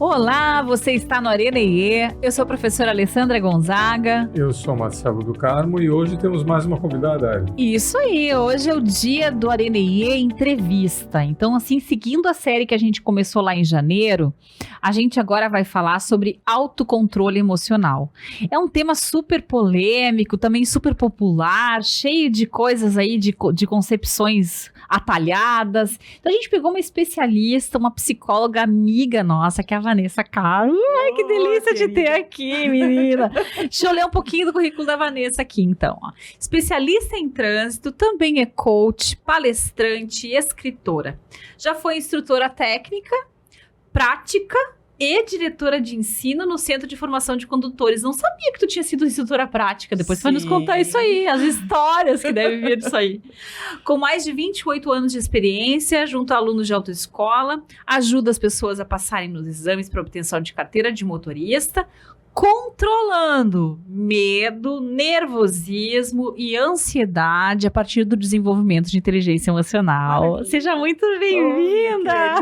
Olá, você está no Arena IE. Eu sou a professora Alessandra Gonzaga. Eu sou Marcelo do Carmo e hoje temos mais uma convidada, Ari. Isso aí, hoje é o dia do Arena IE Entrevista. Então, assim, seguindo a série que a gente começou lá em janeiro, a gente agora vai falar sobre autocontrole emocional. É um tema super polêmico, também super popular, cheio de coisas aí, de concepções atalhadas. Então, a gente pegou uma especialista, uma psicóloga amiga nossa, que é a Vanessa Carmo. Ai, que delícia de ter aqui, menina. Deixa eu ler um pouquinho do currículo da Vanessa aqui, então. Ó. Especialista em trânsito, também é coach, palestrante e escritora. Já foi instrutora técnica, prática e diretora de ensino no Centro de Formação de Condutores. Não sabia que tu tinha sido instrutora prática. Depois você vai nos contar isso aí, as histórias que devem vir disso aí. Com mais de 28 anos de experiência, junto a alunos de autoescola, ajuda as pessoas a passarem nos exames para obtenção de carteira de motorista, controlando medo, nervosismo e ansiedade a partir do desenvolvimento de inteligência emocional. Seja muito bem-vinda!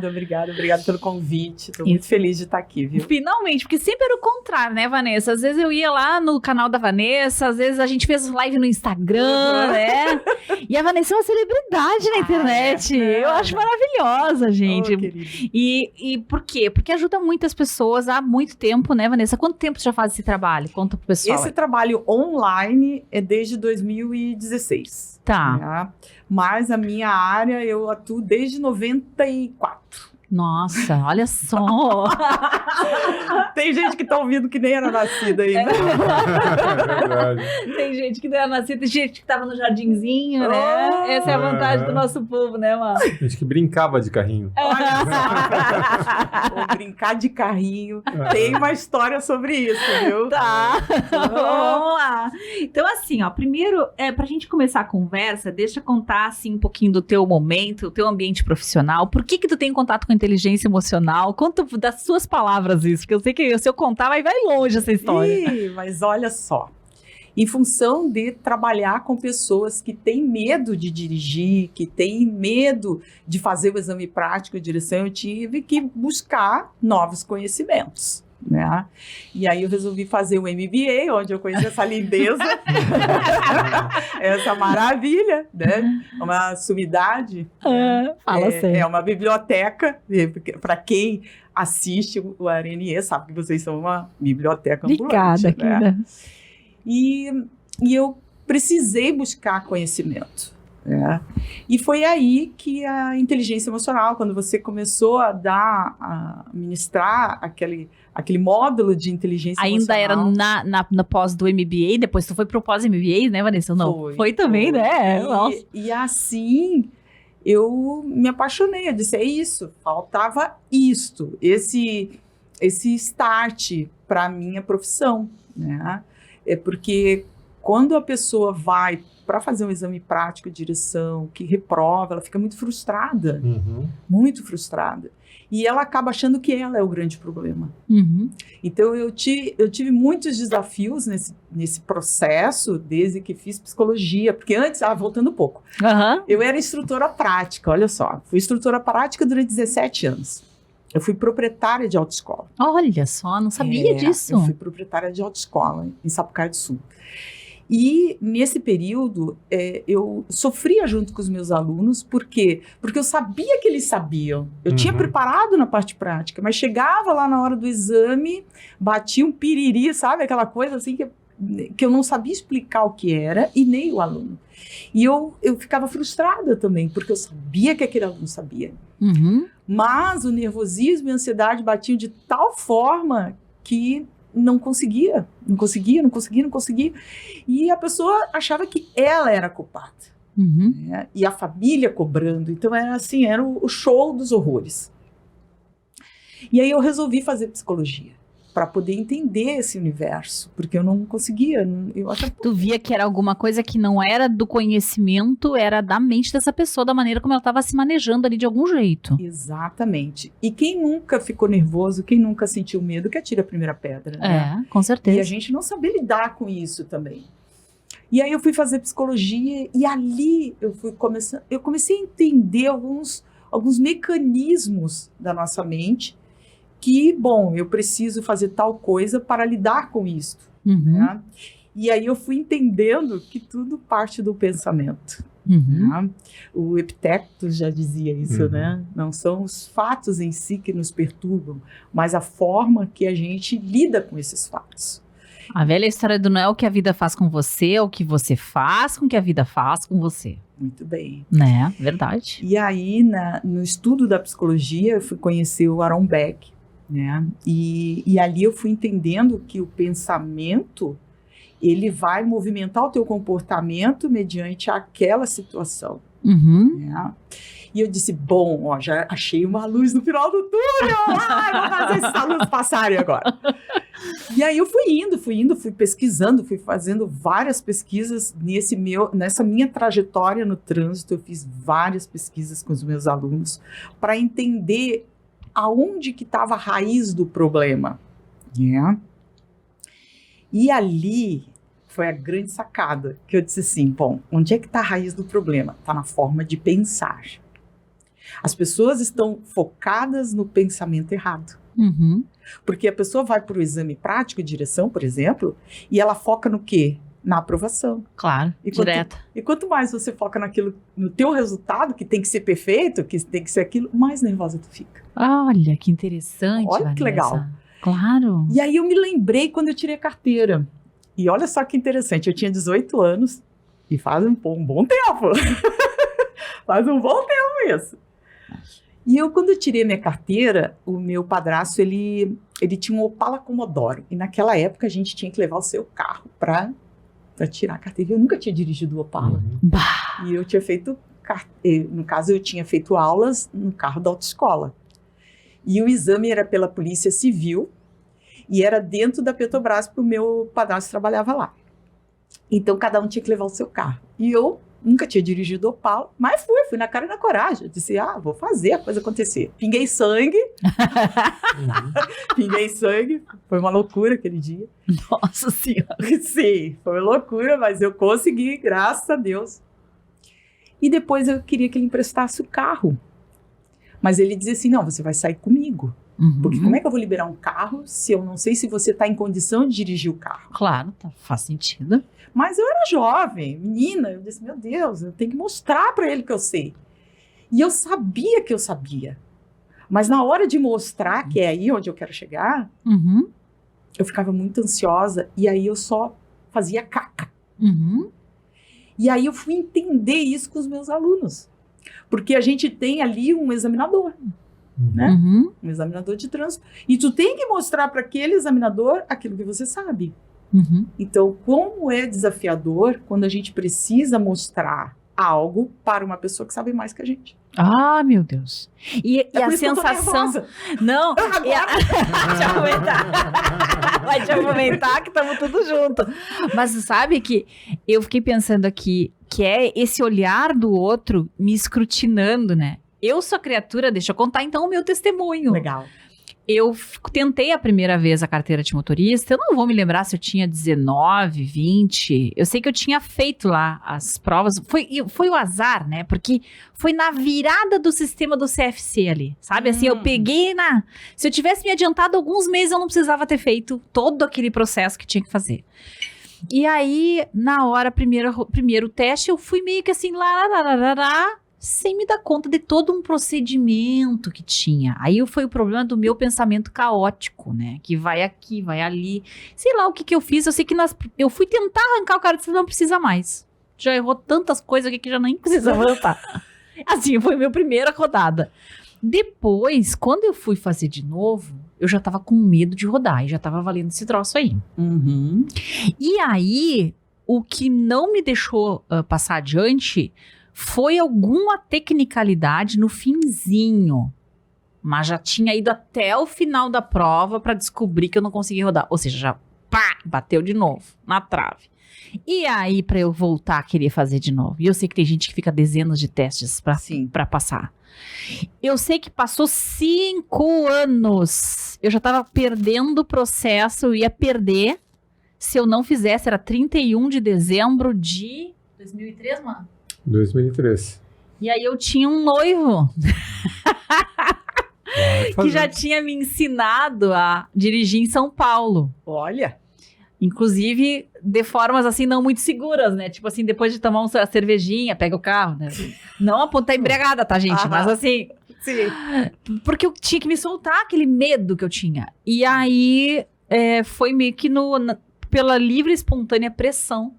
Obrigada pelo convite. Estou muito feliz de estar aqui, viu? Finalmente, porque sempre era o contrário, né, Vanessa? Às vezes eu ia lá no canal da Vanessa, às vezes a gente fez live no Instagram, né? E a Vanessa é uma celebridade na internet. Eu acho maravilhosa, gente. E por quê? Porque ajuda muitas pessoas há muito tempo, né, Vanessa? Quanto tempo você já faz esse trabalho? Conta pro pessoal. Esse trabalho online é desde 2016. Tá. Né? Mas a minha área eu atuo desde 94. Nossa, olha só. Tem gente que tá ouvindo que nem era nascida ainda. Tem gente que não era nascida, tem gente que tava no jardinzinho, né? Essa é a vantagem do nosso povo, né, mano? Gente que brincava de carrinho. Vou brincar de carrinho. Tem uma história sobre isso, viu? Tá. Vamos lá. Então, assim, ó, primeiro, pra gente começar a conversa, deixa eu contar, assim, um pouquinho do teu momento, o teu ambiente profissional. Por que tu tem contato com inteligência emocional? Conta das suas palavras isso, porque eu sei que se eu contar vai longe essa história. Mas olha só, em função de trabalhar com pessoas que têm medo de dirigir, que têm medo de fazer o exame prático de direção, eu tive que buscar novos conhecimentos. Né? E aí eu resolvi fazer o MBA, onde eu conheci essa lindeza, essa maravilha, né? Uma sumidade, é uma biblioteca, para quem assiste o Arena IE, sabe que vocês são uma biblioteca ambulante. Obrigada, né? E eu precisei buscar conhecimento. E foi aí que a inteligência emocional, quando você começou a ministrar aquele módulo de inteligência ainda emocional. Ainda era na pós do MBA, depois tu foi pro pós-MBA, né, Vanessa? Não, foi também, né? E assim, eu me apaixonei, eu disse, é isso, faltava isto, esse start para a minha profissão, né? É porque quando a pessoa vai para fazer um exame prático de direção, que reprova, ela fica muito frustrada, muito frustrada. E ela acaba achando que ela é o grande problema. Então, eu tive muitos desafios nesse processo, desde que fiz psicologia, porque antes, voltando um pouco, eu era instrutora prática, olha só, fui instrutora prática durante 17 anos. Eu fui proprietária de autoescola. Olha só, não sabia disso. Eu fui proprietária de autoescola em Sapucaí do Sul. E nesse período, eu sofria junto com os meus alunos, por quê? Porque eu sabia que eles sabiam. Eu tinha preparado na parte prática, mas chegava lá na hora do exame, batia um piriri, sabe? Aquela coisa assim que eu não sabia explicar o que era, e nem o aluno. E eu ficava frustrada também, porque eu sabia que aquele aluno sabia. Mas o nervosismo e a ansiedade batiam de tal forma que não conseguia. E a pessoa achava que ela era culpada. Né? E a família cobrando. Então era assim, era o show dos horrores. E aí eu resolvi fazer psicologia, para poder entender esse universo, porque eu não conseguia. Tu via que era alguma coisa que não era do conhecimento, era da mente dessa pessoa, da maneira como ela estava se manejando ali de algum jeito. Exatamente. E quem nunca ficou nervoso, quem nunca sentiu medo, que atira a primeira pedra, né? Com certeza. E a gente não sabia lidar com isso também. E aí eu fui fazer psicologia, e ali eu comecei a entender alguns mecanismos da nossa mente, que, bom, eu preciso fazer tal coisa para lidar com isso. Uhum. Né? E aí eu fui entendendo que tudo parte do pensamento. Uhum. Né? O Epicteto já dizia isso, né? Não são os fatos em si que nos perturbam, mas a forma que a gente lida com esses fatos. A velha história do não é o que a vida faz com você, é o que você faz com que a vida faz com você. Muito bem. Né? Verdade. E aí, no estudo da psicologia, eu fui conhecer o Aaron Beck, né? E ali eu fui entendendo que o pensamento, ele vai movimentar o teu comportamento mediante aquela situação. Uhum. Né? E eu disse, bom, ó, já achei uma luz no final do túnel, vou fazer essa luz passarem agora. E aí eu fui pesquisando, fui fazendo várias pesquisas nessa minha trajetória no trânsito. Eu fiz várias pesquisas com os meus alunos para entender aonde que estava a raiz do problema. Yeah. E ali foi a grande sacada, que eu disse assim, bom, onde é que está a raiz do problema? Está na forma de pensar. As pessoas estão focadas no pensamento errado. Uhum. Porque a pessoa vai para o exame prático de direção, por exemplo, e ela foca no quê? Na aprovação. Claro, direto. E quanto mais você foca naquilo, no teu resultado, que tem que ser perfeito, que tem que ser aquilo, mais nervosa tu fica. Olha, que interessante, Olha Vanessa. que legal. Claro. E aí eu me lembrei quando eu tirei a carteira. E olha só que interessante, eu tinha 18 anos, e faz um bom tempo. Faz um bom tempo isso. E eu, quando eu tirei minha carteira, o meu padrasto, ele tinha um Opala Commodore. E naquela época a gente tinha que levar o seu carro para tirar a carteira. Eu nunca tinha dirigido o Opala. Bah. E eu tinha feito, no caso, eu tinha feito aulas no carro da autoescola. E o exame era pela Polícia Civil e era dentro da Petrobras, porque o meu padrasto trabalhava lá. Então, cada um tinha que levar o seu carro. E eu nunca tinha dirigido Opala, mas fui na cara e na coragem. Eu disse, vou fazer a coisa acontecer. Pinguei sangue. Pinguei sangue. Foi uma loucura aquele dia. Nossa Senhora. Sim, foi uma loucura, mas eu consegui, graças a Deus. E depois eu queria que ele emprestasse o carro. Mas ele dizia assim, não, você vai sair comigo. Uhum. Porque como é que eu vou liberar um carro se eu não sei se você está em condição de dirigir o carro? Claro, faz sentido. Mas eu era jovem, menina, eu disse, meu Deus, eu tenho que mostrar para ele que eu sei. E eu sabia que eu sabia. Mas na hora de mostrar, que é aí onde eu quero chegar, Uhum. eu ficava muito ansiosa e aí eu só fazia caca. Uhum. E aí eu fui entender isso com os meus alunos. Porque a gente tem ali um examinador, né? Uhum. Um examinador de trânsito. E tu tem que mostrar para aquele examinador aquilo que você sabe. Uhum. Então, como é desafiador quando a gente precisa mostrar algo para uma pessoa que sabe mais que a gente. Ah, meu Deus. E É a por isso que eu tô sensação... nervosa. Não, deixa eu comentar. Vai te comentar que estamos tudo junto. Mas sabe que eu fiquei pensando aqui, que é esse olhar do outro me escrutinando, né? Eu sou criatura, deixa eu contar então o meu testemunho. Legal. Eu tentei a primeira vez a carteira de motorista, eu não vou me lembrar se eu tinha 19, 20, eu sei que eu tinha feito lá as provas, foi o azar, né, porque foi na virada do sistema do CFC ali, sabe, assim, eu peguei se eu tivesse me adiantado alguns meses eu não precisava ter feito todo aquele processo que tinha que fazer. E aí, na hora, primeiro teste, eu fui meio que assim, sem me dar conta de todo um procedimento que tinha. Aí foi o problema do meu pensamento caótico, né? Que vai aqui, vai ali. Sei lá o que eu fiz. Eu sei que eu fui tentar arrancar o cara e disse, não precisa mais. Já errou tantas coisas aqui que já nem precisa voltar. Assim, foi a minha primeira rodada. Depois, quando eu fui fazer de novo, eu já tava com medo de rodar. E já tava valendo esse troço aí. Uhum. E aí, o que não me deixou passar adiante... foi alguma tecnicalidade no finzinho, mas já tinha ido até o final da prova para descobrir que eu não conseguia rodar. Ou seja, já bateu de novo na trave. E aí, para eu voltar a querer fazer de novo. E eu sei que tem gente que fica dezenas de testes para passar. Eu sei que passou 5 anos. Eu já estava perdendo o processo, eu ia perder se eu não fizesse. Era 31 de dezembro de 2003, mano? 2003. E aí eu tinha um noivo. que já tinha me ensinado a dirigir em São Paulo. Olha, Inclusive, de formas assim não muito seguras, né? Tipo assim, depois de tomar uma cervejinha, pega o carro, né? Não apontar embriagada, tá, gente? Aham. Mas assim, sim. porque eu tinha que me soltar aquele medo que eu tinha. E aí, foi meio que pela livre e espontânea pressão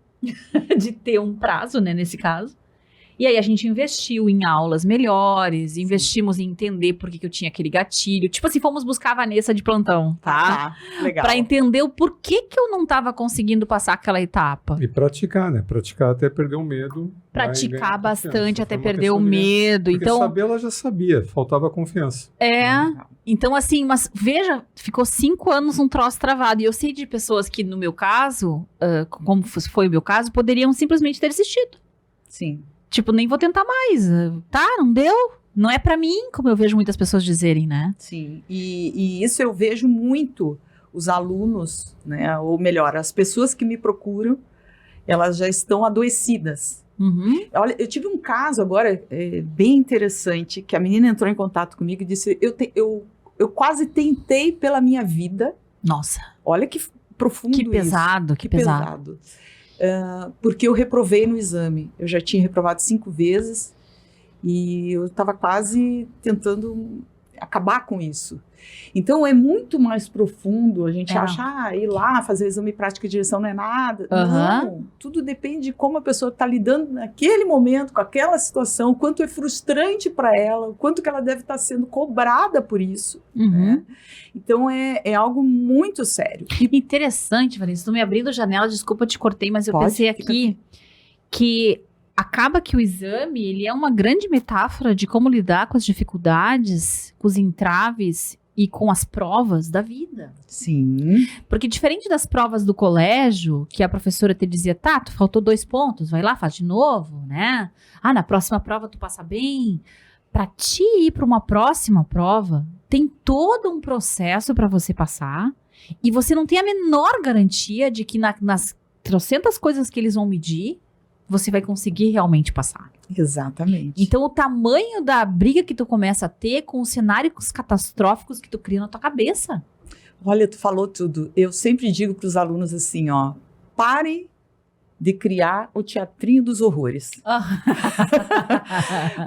de ter um prazo, né, nesse caso. E aí a gente investiu em aulas melhores, investimos em entender por que eu tinha aquele gatilho. Tipo assim, fomos buscar a Vanessa de plantão, tá? Legal. Pra entender o porquê que eu não tava conseguindo passar aquela etapa. E praticar, né? Praticar até perder o medo. Praticar bastante confiança. até Foi uma perder o questão de medo. Porque Então, saber ela já sabia, faltava confiança. então assim, mas veja, ficou 5 anos um troço travado. E eu sei de pessoas que, no meu caso, como foi o meu caso, poderiam simplesmente ter desistido. Sim. Tipo, nem vou tentar mais. Tá, não deu? Não é pra mim, como eu vejo muitas pessoas dizerem, né? Sim, e isso eu vejo muito os alunos, né? Ou melhor, as pessoas que me procuram, elas já estão adoecidas. Uhum. Olha, eu tive um caso agora bem interessante, que a menina entrou em contato comigo e disse, eu quase tentei pela minha vida. Nossa. Olha que profundo Que pesado, isso. que pesado. Porque eu reprovei no exame. Eu já tinha reprovado 5 vezes e eu estava quase tentando acabar com isso. Então é muito mais profundo. A gente acha, ir lá fazer exame prático de direção não é nada. Não, tudo depende de como a pessoa está lidando naquele momento, com aquela situação, o quanto é frustrante para ela, o quanto que ela deve estar sendo cobrada por isso. Né? Então é algo muito sério. Interessante, Vanessa. Estou me abrindo janela, desculpa, eu te cortei, mas eu pensei aqui que acaba que o exame ele é uma grande metáfora de como lidar com as dificuldades, com os entraves e com as provas da vida. Sim. Porque diferente das provas do colégio, que a professora te dizia, tá, tu faltou 2 pontos, vai lá, faz de novo, né? Na próxima prova tu passa bem. Para ti ir para uma próxima prova, tem todo um processo para você passar e você não tem a menor garantia de que nas trocentas coisas que eles vão medir, você vai conseguir realmente passar. Exatamente. Então, o tamanho da briga que tu começa a ter com os cenários catastróficos que tu cria na tua cabeça. Olha, tu falou tudo. Eu sempre digo para os alunos assim, parem de criar o teatrinho dos horrores.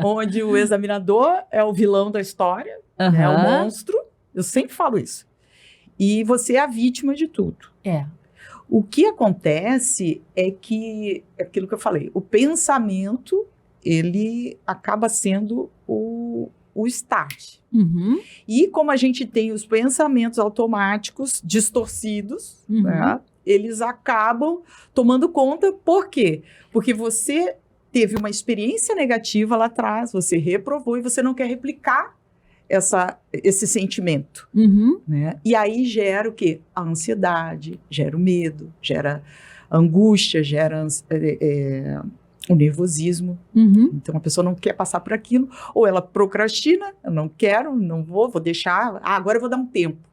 Onde o examinador é o vilão da história, é o monstro. Eu sempre falo isso. E você é a vítima de tudo. O que acontece é que, aquilo que eu falei, o pensamento, ele acaba sendo o start. E como a gente tem os pensamentos automáticos distorcidos, né, eles acabam tomando conta. Por quê? Porque você teve uma experiência negativa lá atrás, você reprovou e você não quer replicar esse sentimento. Né? E aí gera o quê? A ansiedade, gera o medo, gera a angústia, gera o nervosismo. Então a pessoa não quer passar por aquilo, ou ela procrastina, eu não quero, não vou deixar, agora eu vou dar um tempo.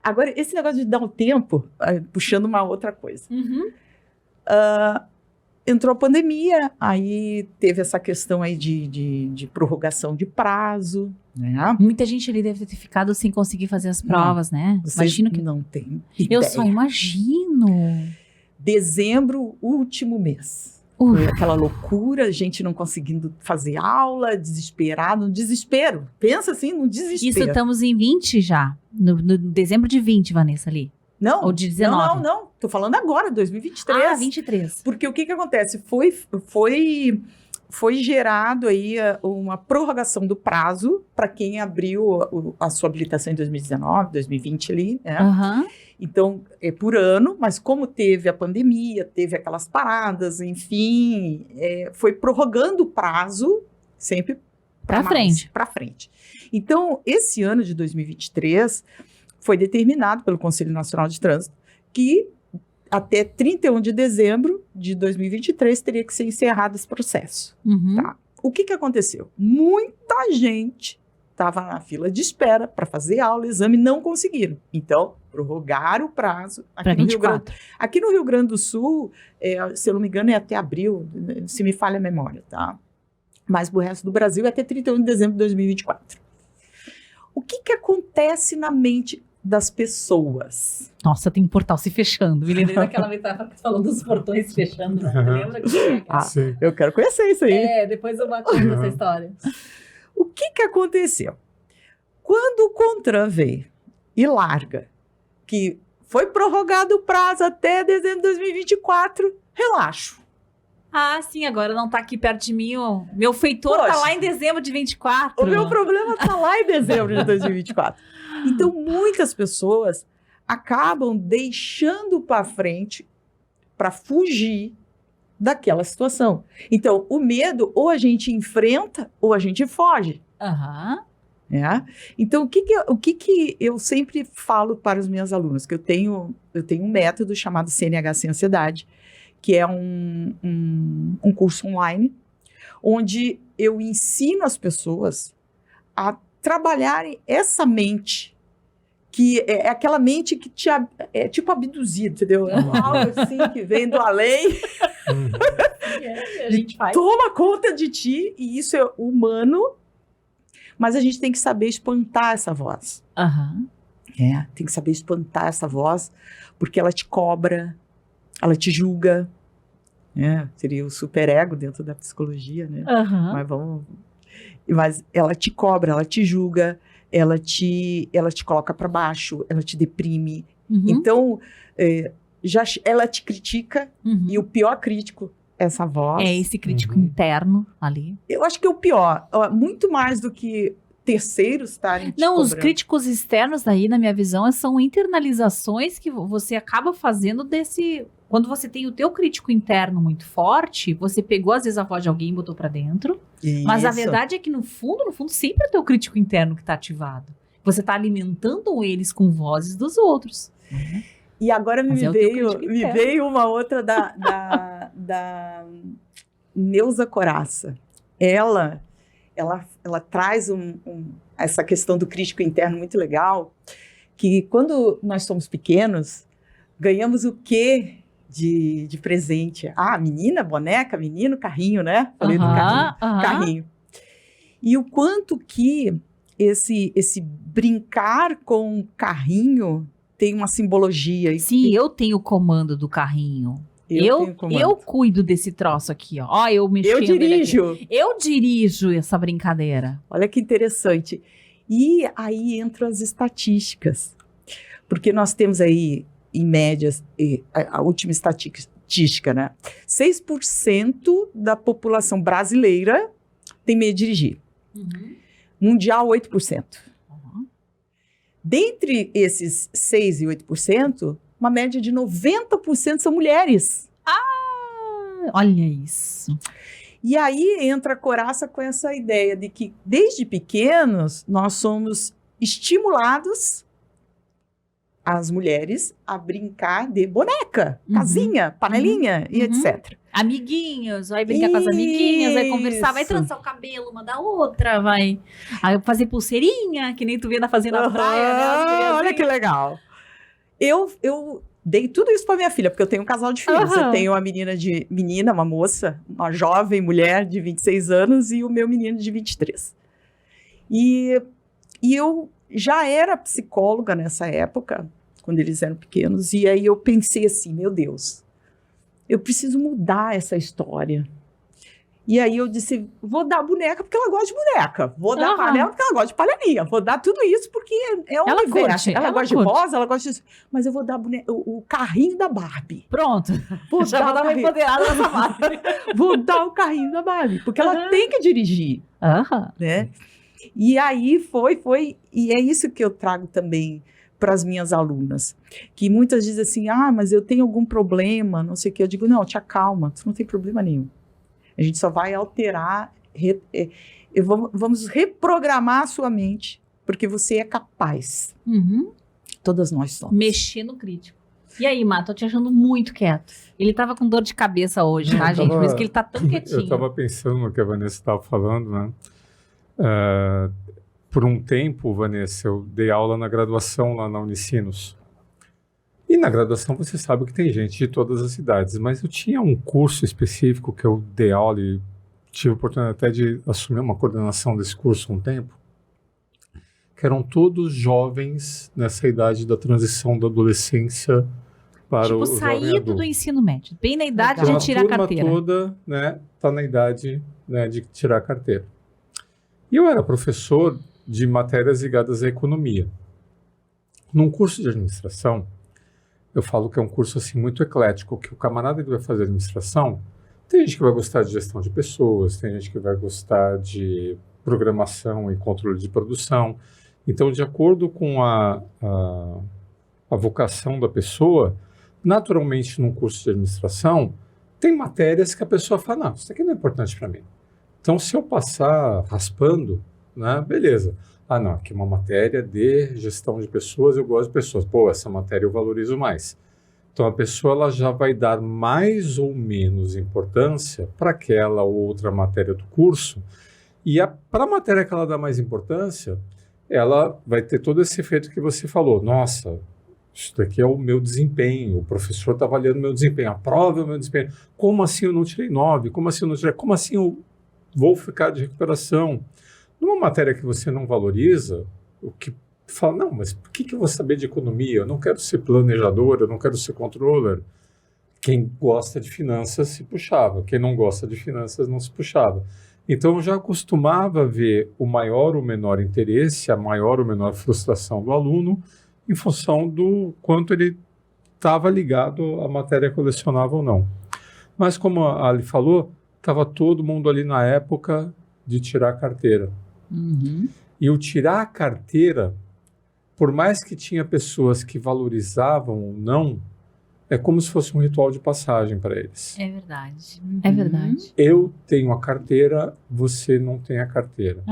Agora, esse negócio de dar um tempo, puxando uma outra coisa. Entrou a pandemia, aí teve essa questão aí de prorrogação de prazo, né? Muita gente ali deve ter ficado sem conseguir fazer as provas, né? Imagino que não tem ideia. Eu só imagino. Dezembro, último mês. Foi aquela loucura, gente não conseguindo fazer aula, desesperado, no desespero. Pensa assim, no desespero. Isso estamos em 20 já, no dezembro de 20, Vanessa, ali. Não, ou de 19? Não. Tô falando agora, 2023. 23. Porque o que acontece? Foi gerado aí uma prorrogação do prazo para quem abriu a sua habilitação em 2019, 2020 ali, né? Então, é por ano, mas como teve a pandemia, teve aquelas paradas, enfim, foi prorrogando o prazo sempre para frente. Então, esse ano de 2023 foi determinado pelo Conselho Nacional de Trânsito que até 31 de dezembro de 2023 teria que ser encerrado esse processo. Tá? O que aconteceu? Muita gente estava na fila de espera para fazer aula, exame, não conseguiram. Então, prorrogaram o prazo. Para 24. Aqui no Rio Grande do Sul, se eu não me engano, é até abril, se me falha a memória, tá? Mas o resto do Brasil é até 31 de dezembro de 2024. O que acontece na mente das pessoas? Nossa, tem um portal se fechando. Me lembrei daquela metáfora que você falou dos portões se fechando. Né? Você lembra que foi aquela? Sim. Eu quero conhecer isso aí. Depois eu vou contar essa história. O que aconteceu? Quando o CONTRAN veio e larga, que foi prorrogado o prazo até dezembro de 2024, relaxo. Ah, sim, agora não tá aqui perto de mim. Ó. Meu feitor tá Poxa. lá em dezembro de 24. O meu problema está lá em dezembro de 2024. Então, muitas pessoas acabam deixando para frente para fugir daquela situação. Então, o medo, ou a gente enfrenta, ou a gente foge. Aham. Né? Então, o que eu sempre falo para os meus alunos? Que eu tenho um método chamado CNH Sem Ansiedade, que é um curso online, onde eu ensino as pessoas a trabalharem essa mente, que é aquela mente que é tipo abduzida, entendeu? É algo assim que vem do além, A gente faz. toma conta de ti, e isso é humano, mas a gente tem que saber espantar essa voz. Aham. Tem que saber espantar essa voz, porque ela te cobra, ela te julga, seria o superego dentro da psicologia, né? Aham. Mas ela te cobra, ela te julga, ela te coloca para baixo, ela te deprime. Uhum. Então, ela te critica, Uhum. e o pior crítico é essa voz. É esse crítico interno ali. Eu acho que é o pior, muito mais do que terceiros estarem te Não, os cobrando. críticos externos daí, na minha visão, são internalizações que você acaba fazendo desse... Quando você tem o teu crítico interno muito forte, você pegou às vezes a voz de alguém e botou pra dentro, mas a Isso. verdade é que no fundo, sempre é o teu crítico interno que tá ativado. Você tá alimentando eles com vozes dos outros. E agora Mas me é o teu crítico veio interno. uma outra da Neuza Coraça. Ela traz essa questão do crítico interno muito legal, que quando nós somos pequenos, ganhamos o quê de presente? Ah, menina, boneca, menino, carrinho, né? Falei do carrinho. E o quanto que esse brincar com o carrinho tem uma simbologia. Sim, eu tenho o comando do carrinho. Eu cuido desse troço aqui, ó. Ó, eu mexendo. Eu dirijo. Ele aqui. Eu dirijo essa brincadeira. Olha que interessante. E aí entram as estatísticas. Porque nós temos aí, em média, a última estatística, né? 6% da população brasileira tem medo de dirigir. Uhum. Mundial, 8%. Uhum. Dentre esses 6% e 8%, uma média de 90% são mulheres. Olha isso. E aí entra a Coraça com essa ideia de que, desde pequenos, nós somos estimulados, as mulheres, a brincar de boneca, casinha, panelinha e etc. Amiguinhos, vai brincar com as amiguinhas, vai conversar, vai trançar o cabelo uma da outra, vai fazer pulseirinha, que nem tu vê na fazenda praia, né? Olha que legal. Eu dei tudo isso para minha filha, porque eu tenho um casal de filhos. Eu tenho uma moça, uma jovem mulher de 26 anos e o meu menino de 23. E eu já era psicóloga nessa época, quando eles eram pequenos, e aí eu pensei assim, meu Deus, eu preciso mudar essa história. E aí eu disse, vou dar boneca porque ela gosta de boneca, vou dar panela porque ela gosta de panelinha, vou dar tudo isso porque é um ela universo. Curte, ela gosta de rosa, ela gosta disso, mas eu vou dar o carrinho da Barbie. Pronto, vou já vou dar uma empoderada nessa Barbie. Vou dar o carrinho da Barbie, porque ela tem que dirigir, né? E aí foi, e é isso que eu trago também para as minhas alunas, que muitas dizem assim, mas eu tenho algum problema, não sei o que, eu digo, não, te acalma, tu não tem problema nenhum. A gente só vai alterar, vamos reprogramar a sua mente, porque você é capaz. Todas nós somos. Mexer no crítico. E aí, Má, tô te achando muito quieto. Ele tava com dor de cabeça hoje, tá, gente? Por isso que ele tá tão quietinho. Eu tava pensando no que a Vanessa estava falando, né? Por um tempo, Vanessa, eu dei aula na graduação lá na Unicinos. E na graduação você sabe que tem gente de todas as idades, mas eu tinha um curso específico que eu dei aula e tive a oportunidade até de assumir uma coordenação desse curso um tempo, que eram todos jovens nessa idade da transição da adolescência para Tipo, o jovem saído adulto. do ensino médio, bem na idade Então, de tirar a turma carteira. toda, né, tá na idade, né, de tirar a carteira. E eu era professor de matérias ligadas à economia. Num curso de administração, eu falo que é um curso assim muito eclético, que o camarada que vai fazer administração, tem gente que vai gostar de gestão de pessoas, tem gente que vai gostar de programação e controle de produção. Então, de acordo com a vocação da pessoa, naturalmente, num curso de administração, tem matérias que a pessoa fala, não, isso aqui não é importante para mim. Então, se eu passar raspando, né, beleza. Ah, não, aqui é uma matéria de gestão de pessoas, eu gosto de pessoas. Pô, essa matéria eu valorizo mais. Então, a pessoa ela já vai dar mais ou menos importância para aquela ou outra matéria do curso. E para a matéria que ela dá mais importância, ela vai ter todo esse efeito que você falou. Nossa, isso daqui é o meu desempenho, o professor está avaliando o meu desempenho, a prova é o meu desempenho. Como assim eu não tirei 9? Como assim eu não tirei? Como assim eu vou ficar de recuperação? Numa matéria que você não valoriza, o que fala, não, mas por que eu vou saber de economia? Eu não quero ser planejador, eu não quero ser controller. Quem gosta de finanças se puxava, quem não gosta de finanças não se puxava. Então, eu já costumava ver o maior ou menor interesse, a maior ou menor frustração do aluno, em função do quanto ele estava ligado à matéria que colecionava ou não. Mas, como a Ali falou, estava todo mundo ali na época de tirar a carteira. Uhum. E o tirar a carteira, por mais que tinha pessoas que valorizavam ou não, é como se fosse um ritual de passagem para eles. É verdade. É verdade. Eu tenho a carteira, você não tem a carteira.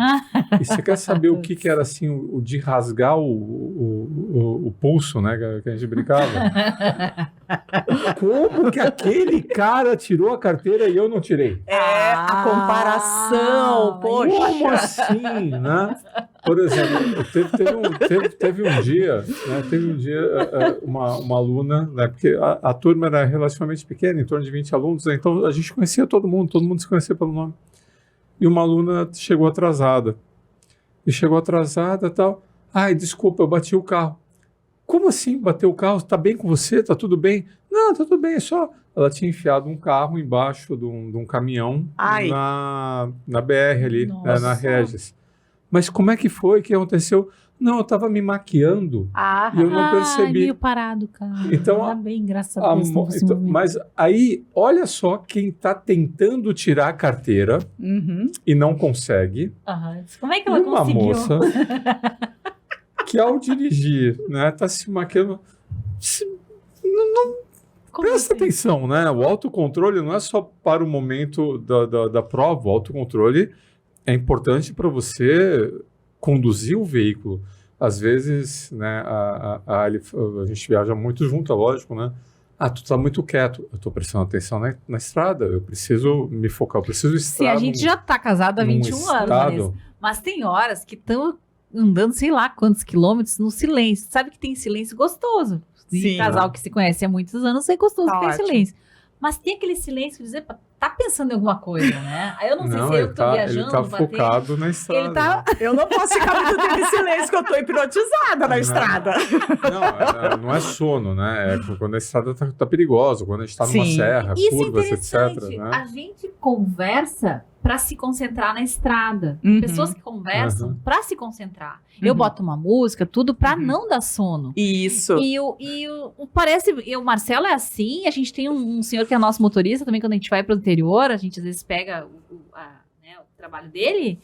E você quer saber o que era assim, o de rasgar o pulso, né, que a gente brincava? Como que aquele cara tirou a carteira e eu não tirei? A comparação, poxa. Como assim, né? Por exemplo, teve um dia, né, uma aluna, né, porque a turma era relativamente pequena, em torno de 20 alunos, né, então a gente conhecia todo mundo se conhecia pelo nome. E uma aluna chegou atrasada. E tal. Ai, desculpa, eu bati o carro. Como assim bateu o carro? Tá bem com você? Tá tudo bem? Não, tá tudo bem, é só... Ela tinha enfiado um carro embaixo de um caminhão na BR ali, né, na Regis. Mas como é que foi? O que aconteceu? Não, eu estava me maquiando e eu não percebi. Meio parado, cara. Então, tá bem, graças a Deus. Mas aí, olha só quem está tentando tirar a carteira e não consegue. Como é que ela conseguiu? Uma moça que ao dirigir, né, tá se maquiando. Presta atenção, né? O autocontrole não é só para o momento da prova. O autocontrole é importante para você conduzir o veículo. Às vezes, né, a gente viaja muito junto, é lógico, né? Tu tá muito quieto. Eu tô prestando atenção na estrada. Eu preciso me focar, eu preciso estar. Se a gente já tá casado há 21 anos, mas tem horas que estão andando sei lá quantos quilômetros no silêncio. Sabe que tem silêncio gostoso. De casal que se conhece há muitos anos, é gostoso que tem silêncio. Mas tem aquele silêncio de dizer, tá pensando em alguma coisa, né? Aí eu não sei se eu tô viajando, ele tá focado na estrada. Eu não posso ficar muito tempo em silêncio, que eu tô hipnotizada na estrada. Não é sono, né? É quando a estrada tá perigosa, quando a gente tá numa serra, isso curvas, etc. Né? A gente conversa para se concentrar na estrada. Pessoas que conversam para se concentrar. Eu boto uma música, tudo para não dar sono. Isso. E o Marcelo é assim, a gente tem um senhor que é nosso motorista também, quando a gente vai para o interior, a gente às vezes pega o trabalho dele,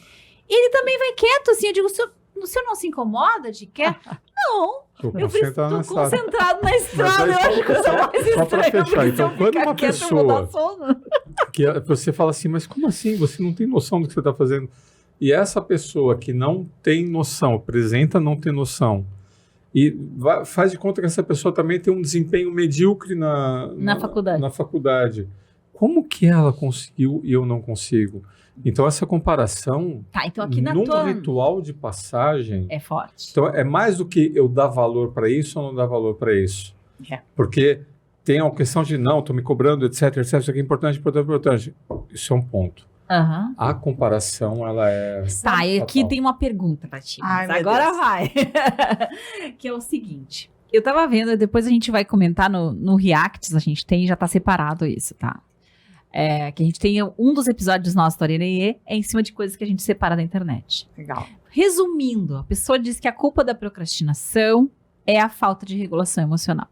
e ele também vai quieto, assim, eu digo, o senhor não se incomoda de quieto? Não. Tô concentrado na estrada, eu acho que eu sou mais só para fechar, então quando uma quieto, pessoa que você fala assim, mas como assim? Você não tem noção do que você está fazendo? E essa pessoa que não tem noção, apresenta não ter noção, e faz de conta que essa pessoa também tem um desempenho medíocre na faculdade. Como que ela conseguiu e eu não consigo? Então, essa comparação então aqui ritual de passagem é forte. Então, é mais do que eu dar valor para isso ou não dar valor para isso. Porque tem a questão de, não, estou me cobrando, etc, isso aqui é importante. Isso é um ponto. Aham. A comparação, ela é... Tá, e aqui fatal. tem uma pergunta pra ti. Ai, Mas meu agora Deus. vai. Que é o seguinte. Eu tava vendo, depois a gente vai comentar no Reacts, a gente tem, já tá separado isso, tá? Que a gente tem um dos episódios nossos do Arena IE é em cima de coisas que a gente separa da internet. Legal. Resumindo, a pessoa diz que a culpa da procrastinação é a falta de regulação emocional.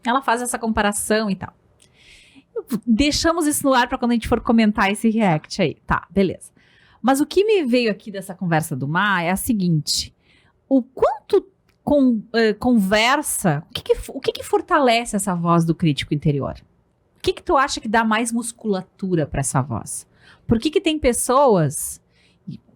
Ela faz essa comparação e tal. Deixamos isso no ar para quando a gente for comentar esse react aí. Tá, beleza. Mas o que me veio aqui dessa conversa do Mar é a seguinte. O quanto conversa... O que fortalece essa voz do crítico interior? O que tu acha que dá mais musculatura para essa voz? Por que tem pessoas,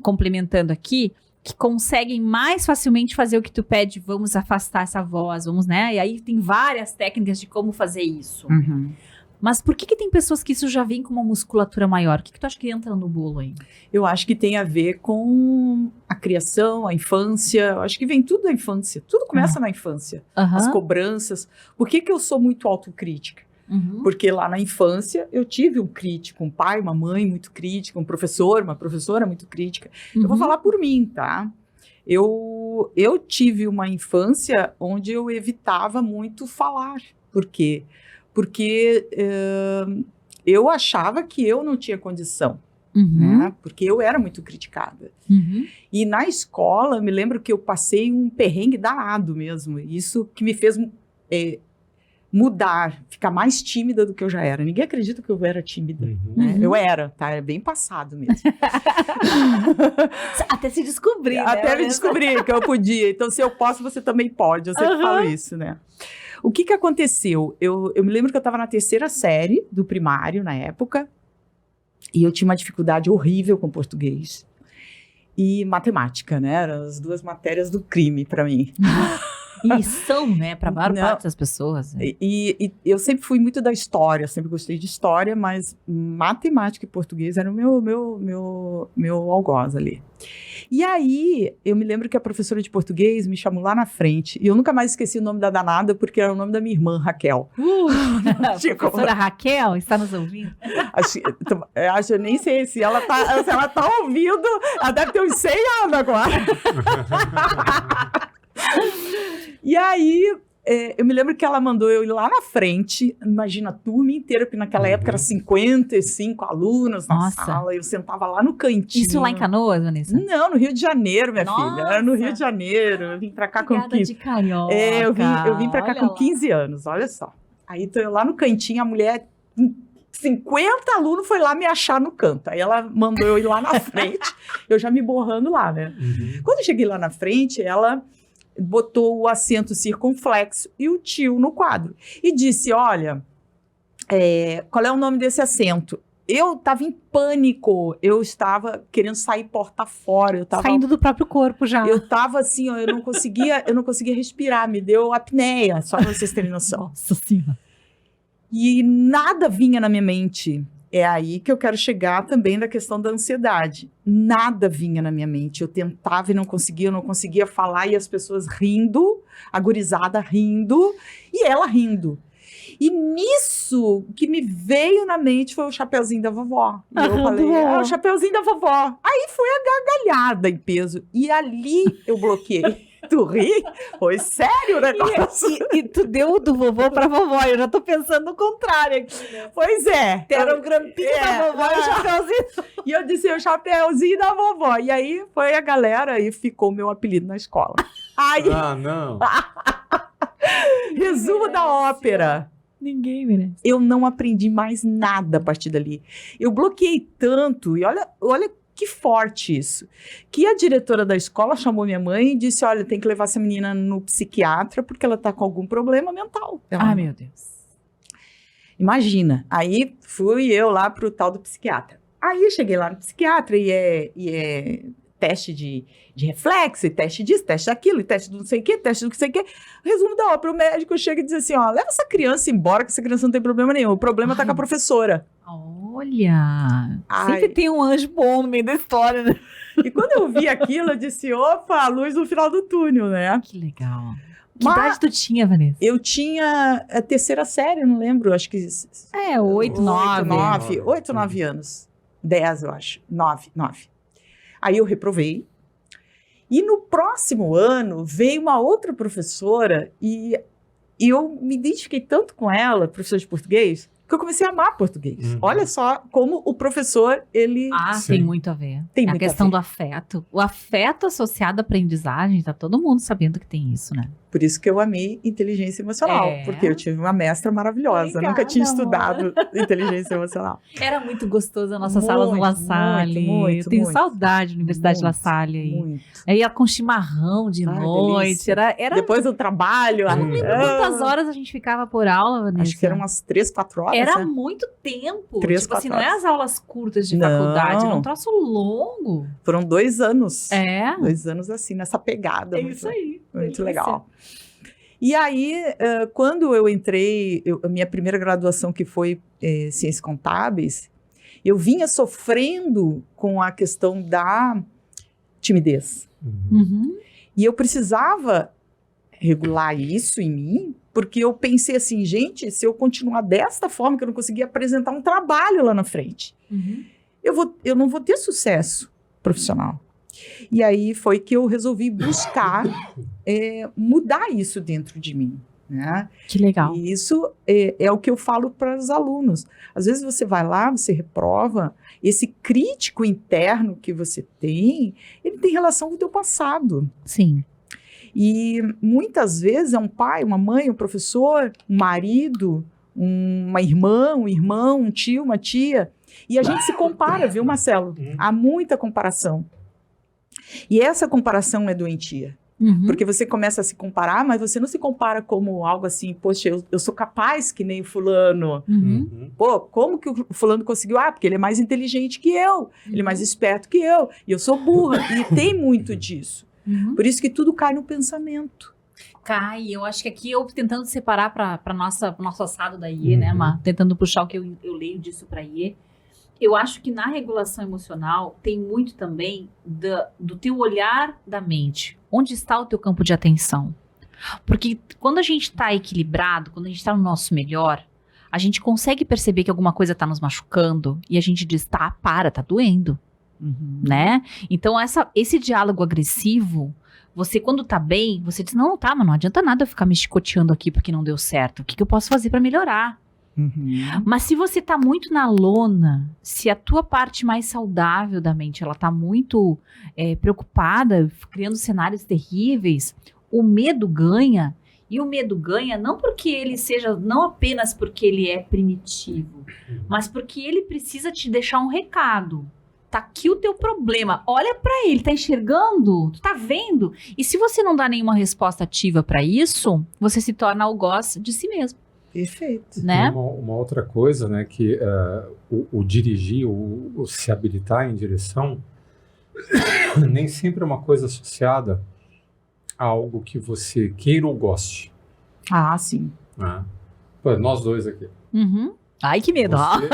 complementando aqui, que conseguem mais facilmente fazer o que tu pede? Vamos afastar essa voz, vamos, né? E aí tem várias técnicas de como fazer isso. Uhum. Mas por que tem pessoas que isso já vem com uma musculatura maior? O que tu acha que entra no bolo aí? Eu acho que tem a ver com a criação, a infância. Eu acho que vem tudo da infância. Tudo começa na infância. As cobranças. Por que eu sou muito autocrítica? Uhum. Porque lá na infância eu tive um crítico, um pai, uma mãe muito crítica, um professor, uma professora muito crítica. Eu vou falar por mim, tá? Eu tive uma infância onde eu evitava muito falar. Por quê? Porque eu achava que eu não tinha condição, né? Porque eu era muito criticada. E na escola, me lembro que eu passei um perrengue danado mesmo. Isso que me fez mudar, ficar mais tímida do que eu já era. Ninguém acredita que eu era tímida. Né? Eu era, tá? É bem passado mesmo. Até se descobrir, né? Até me descobrir que eu podia. Então, se eu posso, você também pode. Eu sempre falo isso, né? O que aconteceu? Eu me lembro que eu estava na 3ª série do primário, na época, e eu tinha uma dificuldade horrível com português e matemática, né? Eram as 2 matérias do crime para mim. E são, né? Para a maior parte das pessoas. Né? E eu sempre fui muito da história, sempre gostei de história, mas matemática e português eram o meu algoz ali. E aí, eu me lembro que a professora de português me chamou lá na frente, e eu nunca mais esqueci o nome da danada, porque era o nome da minha irmã, Raquel. Professora Raquel, está nos ouvindo? Acho, eu nem sei se ela tá ouvindo, ela deve ter uns 100 anos agora. E aí, eu me lembro que ela mandou eu ir lá na frente, imagina a turma inteira, porque naquela época era 55 alunos na sala, eu sentava lá no cantinho. Isso lá em Canoas, Vanessa? Não, no Rio de Janeiro, minha filha, era no Rio de Janeiro, eu vim pra cá com 15... de carioca. Eu vim pra cá com 15 anos, olha só. Aí tô eu lá no cantinho, a mulher... 50 alunos foi lá me achar no canto. Aí ela mandou eu ir lá na frente, eu já me borrando lá, né? Quando eu cheguei lá na frente, ela botou o acento circunflexo e o tio no quadro. E disse, olha, qual é o nome desse acento? Eu estava em pânico, eu estava querendo sair porta fora. Eu tava, saindo do próprio corpo já. Eu estava assim, ó, eu não conseguia respirar, me deu apneia, só para vocês terem noção. Nossa Senhora. E nada vinha na minha mente. É aí que eu quero chegar também da questão da ansiedade. Nada vinha na minha mente. Eu tentava e não conseguia falar, e as pessoas rindo, a gurizada rindo, e ela rindo. E nisso, o que me veio na mente foi o Chapeuzinho da Vovó. E eu falei, o Chapeuzinho da Vovó. Aí foi a gargalhada em peso. E ali eu bloqueei. Tu ri? Foi sério o negócio. E tu deu do vovô pra vovó. Eu já tô pensando no contrário aqui. Né? Pois é. Era o grampinho da vovó e o chapeuzinho. E eu disse, o Chapeuzinho da Vovó. E aí foi a galera e ficou meu apelido na escola. Aí, não. Resumo da ópera. Ninguém merece. Eu não aprendi mais nada a partir dali. Eu bloqueei tanto, e olha que forte isso, que a diretora da escola chamou minha mãe e disse, olha, tem que levar essa menina no psiquiatra porque ela tá com algum problema mental. Meu Deus. Imagina. Aí fui eu lá pro tal do psiquiatra. Aí eu cheguei lá no psiquiatra e é teste de reflexo, e teste disso, teste daquilo, e teste do não sei o quê, teste do não sei o quê. Resumo da ópera, o médico chega e diz assim, ó, leva essa criança embora, que essa criança não tem problema nenhum. O problema tá com a professora. Olha, sempre tem um anjo bom no meio da história, né? E quando eu vi aquilo, eu disse, opa, a luz no final do túnel, né? Que legal. Que idade tu tinha, Vanessa? Eu tinha a 3ª série, não lembro, acho que... 8, 9 anos. 10, eu acho. 9. Aí eu reprovei. E no próximo ano veio uma outra professora e eu me identifiquei tanto com ela, professora de português, que eu comecei a amar português. Uhum. Olha só como o professor, ele... Tem muito a ver. Tem a muito a questão ver. do afeto. O afeto associado à aprendizagem, tá todo mundo sabendo que tem isso, né? Por isso que eu amei inteligência emocional, É. porque eu tive uma mestra maravilhosa. Obrigada, Nunca tinha amor. estudado inteligência emocional. Era muito gostoso a nossa sala no La Muito, Salle. muito, Eu tenho muito. saudade da Universidade Muito, La Salle aí. Muito. Aí ia com chimarrão de Ai, noite. delícia. Era Depois do trabalho... eu não lembro quantas horas a gente ficava por aula, Vanessa. Acho que eram umas 3, 4 horas. Era né? muito tempo. 3, tipo assim, 4 não é horas. as aulas curtas de Não. faculdade, era um troço longo. Foram 2 anos. É. 2 anos assim, nessa pegada. Muito, aí. muito legal. E aí, quando eu entrei, a minha primeira graduação, que foi Ciências Contábeis, eu vinha sofrendo com a questão da timidez. Uhum. E eu precisava regular isso em mim, porque eu pensei assim, gente, se eu continuar desta forma, que eu não conseguia apresentar um trabalho lá na frente, Uhum. eu não vou ter sucesso profissional. E aí foi que eu resolvi buscar mudar isso dentro de mim, né? Que legal. E isso é o que eu falo para os alunos. Às vezes você vai lá, você reprova, esse crítico interno que você tem, ele tem relação com o teu passado. Sim. E muitas vezes é um pai, uma mãe, um professor, um marido, uma irmã, um irmão, um tio, uma tia. E a gente se compara, viu, Marcelo? Há muita comparação. E essa comparação é doentia. Uhum. Porque você começa a se comparar, mas você não se compara como algo assim, poxa, eu sou capaz que nem o fulano. Uhum. Pô, como que o fulano conseguiu? Ah, porque ele é mais inteligente que eu, ele é mais esperto que eu, e eu sou burra. E tem muito disso. Uhum. Por isso que tudo cai no pensamento. Cai, eu acho que aqui eu tentando separar para nosso assado da IE, né, Uhum. Mar? Tentando puxar o que eu leio disso para IE. Eu acho que na regulação emocional tem muito também do teu olhar da mente. Onde está o teu campo de atenção? Porque quando a gente está equilibrado, quando a gente está no nosso melhor, a gente consegue perceber que alguma coisa está nos machucando e a gente diz, tá doendo, né? Então esse diálogo agressivo, você quando tá bem, você diz, não, tá, mas não adianta nada eu ficar me chicoteando aqui porque não deu certo. O que eu posso fazer para melhorar? Mas se você tá muito na lona, se a tua parte mais saudável da mente, ela tá muito preocupada, criando cenários terríveis, o medo ganha. E o medo ganha não porque ele seja, não apenas porque ele é primitivo, mas porque ele precisa te deixar um recado. Tá aqui o teu problema, olha pra ele, tá enxergando? Tu tá vendo? E se você não dá nenhuma resposta ativa pra isso, você se torna algoz de si mesmo. Perfeito. Né? Uma outra coisa, né, que o dirigir, o se habilitar em direção, nem sempre é uma coisa associada a algo que você queira ou goste. Ah, sim. Né? Pô, nós dois aqui. Uhum. Ai, que medo. Ó. Você-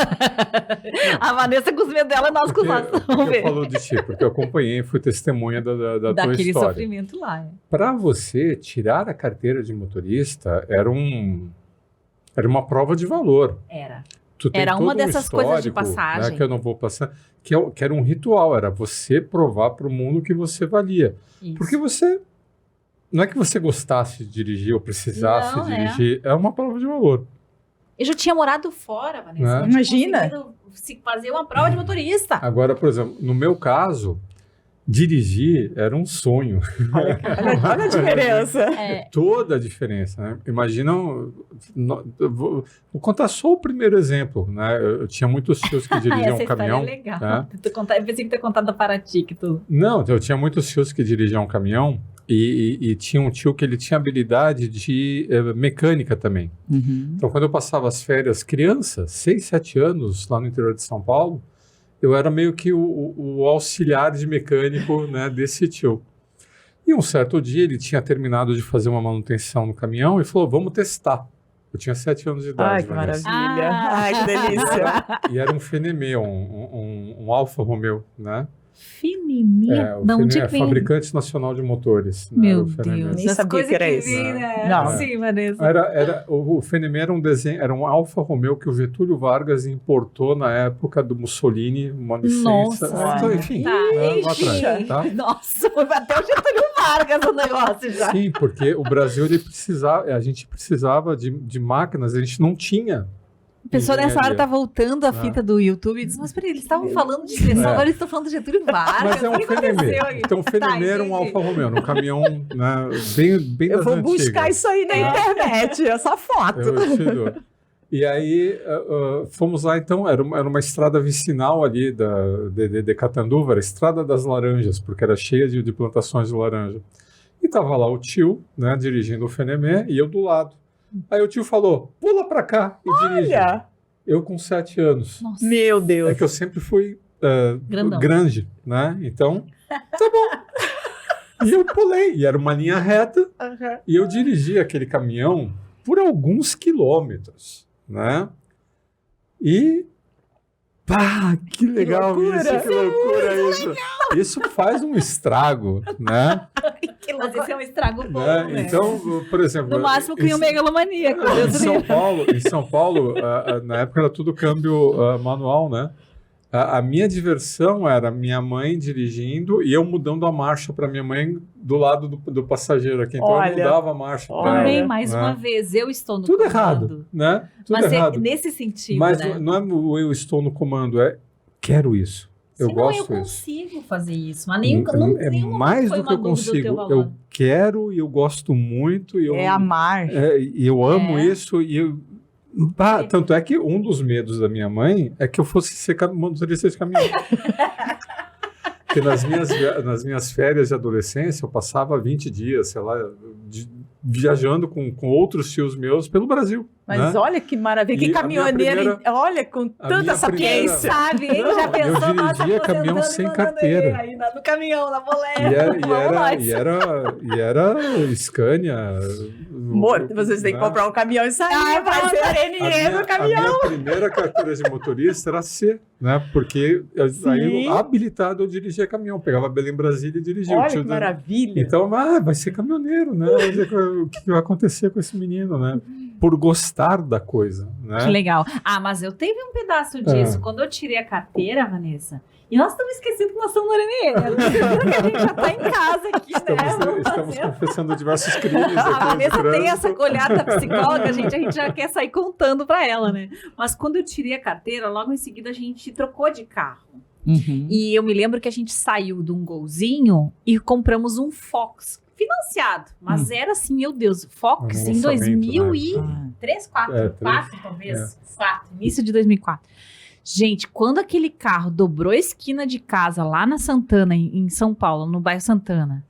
A Vanessa com os medos dela, nós com os nossos. Vamos Porque eu ver. falo de ti, porque eu acompanhei e fui testemunha da tua Daquele história. sofrimento lá. Para você, tirar a carteira de motorista era uma prova de valor. Era. Tu tem Era todo uma um dessas coisas de histórico, passagem. né, que eu não vou passar, que era um ritual, era você provar para o mundo que você valia. Isso. Porque você, não é que você gostasse de dirigir ou precisasse Não, dirigir, é uma prova de valor. Eu já tinha morado fora, Vanessa. Né? Eu tinha Imagina. conseguido fazer uma prova de motorista. Agora, por exemplo, no meu caso, dirigir era um sonho. Olha a diferença. É, Toda a diferença, né? Imagina, eu vou contar só o primeiro exemplo, né? Eu tinha muitos tios que dirigiam essa caminhão. história é legal. né? Eu pensei que tu ia contar da Paraty, que tu... Não, eu tinha muitos tios que dirigiam caminhão e tinha um tio que ele tinha habilidade de mecânica também. Então, quando eu passava as férias criança, 6, 7 anos, lá no interior de São Paulo, eu era meio que o auxiliar de mecânico, né, desse tio. E um certo dia ele tinha terminado de fazer uma manutenção no caminhão e falou, vamos testar. Eu tinha 7 anos de idade. Ai, que Vanessa. maravilha. Ah. Ai, que delícia. E era um Fenemê, um Alfa Romeo, né? Fino. Fenemê? O De onde Fenemê é vem? Fabricante Nacional de Motores. Né? Meu Era o Fenemê. Deus. Nem das sabia coisas que era que isso. vem, né? Não. Sim, Vanessa. O Fenemê era um desenho, era um Alfa Romeo que o Getúlio Vargas importou na época do Mussolini, uma licença. Nossa, Então, enfim, tá. lá atrás, tá? Nossa, foi até o Getúlio Vargas o negócio já. Sim, porque o Brasil a gente precisava de máquinas, a gente não tinha. A pessoa nessa hora engenharia. tá voltando a fita do YouTube e diz, mas peraí, eles estavam falando de direção, agora eles estão falando de Getúlio Vargas. Mas é um O que aconteceu Fenemê. aí? Então, o Fenemê era um entendi. Alfa Romeo, um caminhão, né, bem Eu das vou antigas. buscar isso aí na internet, essa foto. Eu te dou. E aí fomos lá, então, era uma estrada vicinal ali de Catanduva, era a Estrada das Laranjas, porque era cheia de plantações de laranja. E tava lá o tio, né, dirigindo o Fenemê, e eu do lado. Aí o tio falou, pula pra cá e dirige. Olha, Eu com 7 anos. Nossa. meu É Deus. que eu sempre fui Grandão. grande, né? Então, tá bom. E eu pulei, e era uma linha reta, Uhum. e eu dirigi aquele caminhão por alguns quilômetros, né? E pá, que legal loucura. isso, que loucura isso. Isso faz um estrago, né? Mas esse é um estrago bom, Né? né? Então, por exemplo, No máximo cria um em- megalomaníaco. em Deus São livre. Paulo, na época era tudo câmbio manual, né? A minha diversão era minha mãe dirigindo e eu mudando a marcha para minha mãe do lado do passageiro aqui. Então Olha. eu mudava a marcha para Olha. ela. Também, mais né? uma vez, eu estou no Tudo comando. errado, né? Tudo Mas errado. nesse sentido, Mas né? não é o eu estou no comando, é quero isso. Eu Senão gosto eu disso. consigo fazer isso. Mas nenhum, É nenhum momento mais foi do que uma eu dúvida do teu consigo. valor. Eu quero e eu gosto muito. E eu, É amar. e eu amo É. isso e eu. Bah, tanto é que um dos medos da minha mãe é que eu fosse ser motorista de caminhão. Porque nas minhas férias de adolescência, eu passava 20 dias, sei lá, viajando com outros tios meus pelo Brasil. Mas né? olha que maravilha, que E a minha caminhoneiro, primeira- olha, com a tanta minha Quem primeira- sapiência. sabe, hein? Não, Já eu pensou dirigia nós caminhão aposentando sem e mandando carteira. ele aí no caminhão, na boleta. E era Scania. Amor, vocês têm que né? comprar um caminhão e sair, vai ser RNE no A caminhão. minha primeira carteira de motorista era C, né? Porque aí, habilitado, eu dirigia caminhão. Pegava Belém, Brasília e dirigia. Olha que maravilha. Então, vai ser caminhoneiro, né? O que vai acontecer com esse menino, né? Por gostar da coisa, né? Que legal. Mas eu teve um pedaço disso. Quando eu tirei a carteira, Vanessa, e nós estamos esquecendo que nós estamos no RNE. A gente já está em casa aqui, né? Estamos confessando diversos crimes A aqui no Vanessa tem trânsito. essa olhada psicóloga, a gente já quer sair contando pra ela, né? Mas quando eu tirei a carteira, logo em seguida a gente trocou de carro. Uhum. E eu me lembro que a gente saiu de um Golzinho e compramos um Fox financiado. Mas era assim, meu Deus, Fox Um em lançamento, 2003, 4, É, 4 talvez. 4, início de 2004. Gente, quando aquele carro dobrou a esquina de casa lá na Santana, em São Paulo, no bairro Santana,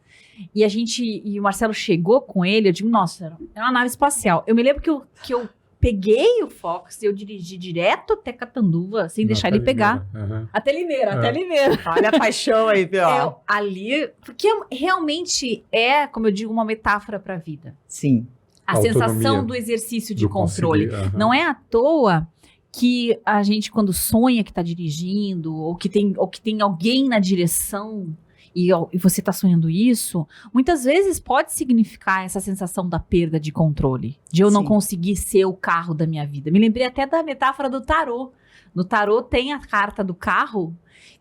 e o Marcelo chegou com ele, eu digo, nossa, é uma nave espacial. Eu me lembro que eu peguei o Fox e eu dirigi direto até Catanduva, sem deixar ele pegar. Uhum. Até Limeira, É. até Limeira. Olha a paixão aí, viu? Ali, porque realmente é, como eu digo, uma metáfora para a vida. Sim. A Autonomia. sensação do exercício de Do controle. conseguir, aham. Não é à toa que a gente, quando sonha que está dirigindo, ou que tem alguém na direção, e você está sonhando isso, muitas vezes pode significar essa sensação da perda de controle, de eu não Sim. conseguir ser o carro da minha vida. Me lembrei até da metáfora do tarô. No tarô tem a carta do carro,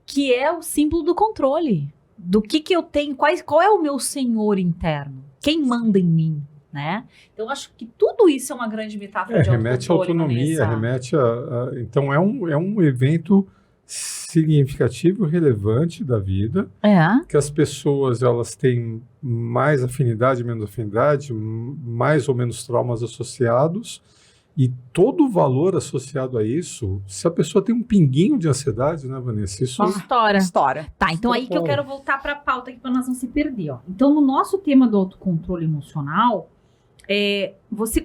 que é o símbolo do controle. Do que eu tenho, qual é o meu senhor interno? Quem manda em mim? Né? Então, acho que tudo isso é uma grande metáfora de Remete à autocontrole, autonomia, Vanessa. remete então é um evento significativo e relevante da vida, É. que as pessoas elas têm mais afinidade, menos afinidade, mais ou menos traumas associados, e todo o valor associado a isso, se a pessoa tem um pinguinho de ansiedade, né, Vanessa? Isso História. História. Tá, então aí que eu quero voltar para a pauta aqui para nós não se perder, ó. Então, no nosso tema do autocontrole emocional,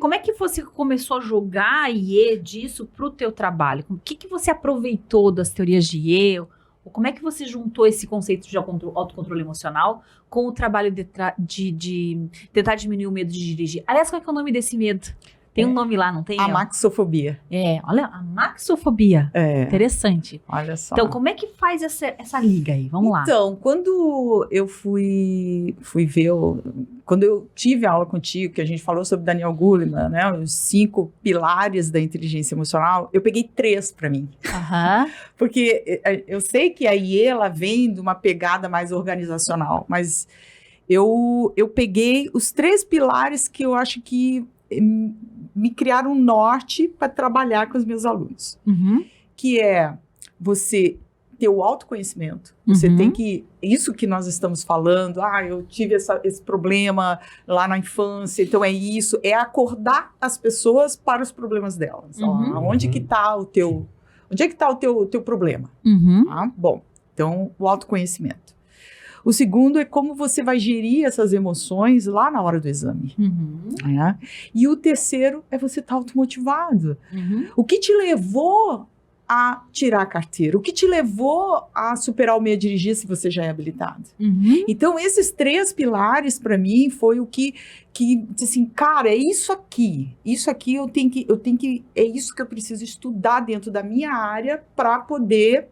como é que você começou a jogar IE disso pro teu trabalho? O que você aproveitou das teorias de IE? Ou como é que você juntou esse conceito de autocontrole emocional com o trabalho de tentar diminuir o medo de dirigir? Aliás, qual é que é o nome desse medo? Tem um nome lá, não tem? A maxofobia. Olha, a maxofobia. Interessante. Olha só. Então, como é que faz essa liga aí? Vamos lá. Então, quando eu fui ver, quando eu tive aula contigo, que a gente falou sobre Daniel Goleman, né, os 5 pilares da inteligência emocional, eu peguei 3 para mim. Porque eu sei que a IE, ela vem de uma pegada mais organizacional, mas eu peguei os 3 pilares que eu acho que me criaram um norte para trabalhar com os meus alunos. Que é você ter o autoconhecimento. Você tem que... Isso que nós estamos falando, eu tive esse problema lá na infância, então é isso, é acordar as pessoas para os problemas delas. Onde que está o teu... Onde é que está o teu problema? Bom, então, o autoconhecimento. O segundo é como você vai gerir essas emoções lá na hora do exame. E o terceiro é você estar automotivado. O que te levou a tirar a carteira? O que te levou a superar o medo de dirigir se você já é habilitado? Então, esses 3 pilares, para mim, foi o que assim, cara, é isso aqui eu tenho que, é isso que eu preciso estudar dentro da minha área para poder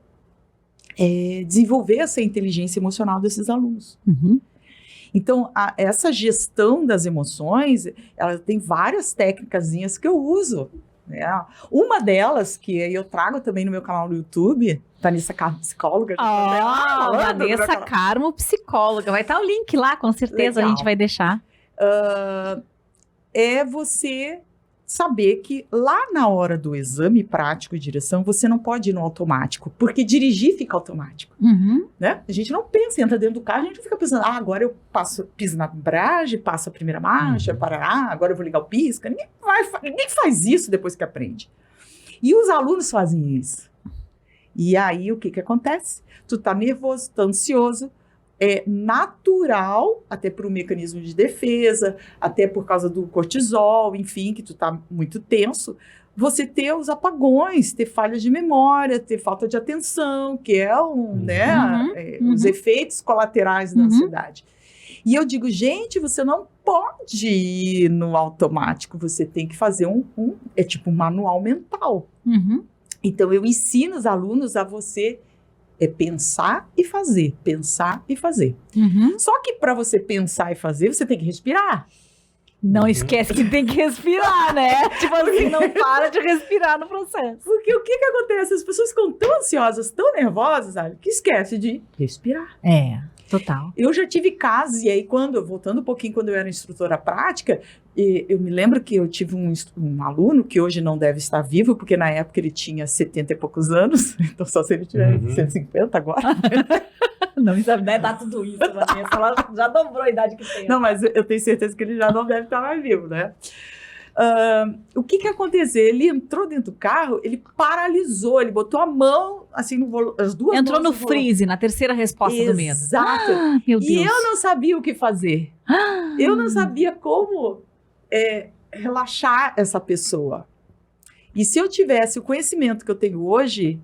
desenvolver essa inteligência emocional desses alunos. Então, essa gestão das emoções, ela tem várias técnicazinhas que eu uso. Uma delas, que eu trago também no meu canal no YouTube, Vanessa Carmo, psicóloga. Vanessa Carmo, psicóloga. Vai estar o link lá, com certeza. Legal. A gente vai deixar. É você saber que lá na hora do exame prático de direção, você não pode ir no automático, porque dirigir fica automático. Né? A gente não pensa, entra dentro do carro, a gente fica pensando, agora eu piso na embreagem, passo a primeira marcha, agora eu vou ligar o pisca. Ninguém faz isso depois que aprende. E os alunos fazem isso. E aí, o que acontece? Tu tá nervoso, tá ansioso, é natural, até por um mecanismo de defesa, até por causa do cortisol, enfim, que tu tá muito tenso, você ter os apagões, ter falhas de memória, ter falta de atenção, que é os efeitos colaterais da ansiedade. E eu digo, gente, você não pode ir no automático, você tem que fazer é tipo um manual mental. Então, eu ensino os alunos a você pensar e fazer, pensar e fazer. Só que para você pensar e fazer, você tem que respirar. Não esquece que tem que respirar, né? Tipo assim, não para de respirar no processo. Porque o que acontece? As pessoas ficam tão ansiosas, tão nervosas, sabe, que esquece de respirar. Total. Eu já tive casos, e aí voltando um pouquinho, quando eu era instrutora prática, eu me lembro que eu tive um aluno que hoje não deve estar vivo, porque na época ele tinha 70 e poucos anos, então só se ele tiver 150 agora. Não deve dar tudo isso, Vanessa, ela já dobrou a idade que tem. Não, mas eu tenho certeza que ele já não deve estar mais vivo, né? O que aconteceu? Ele entrou dentro do carro, ele paralisou, ele botou a mão, assim, as duas entrou mãos no freeze, na terceira resposta do medo. Exato. Meu Deus. E eu não sabia o que fazer. Eu não sabia como relaxar essa pessoa. E se eu tivesse o conhecimento que eu tenho hoje,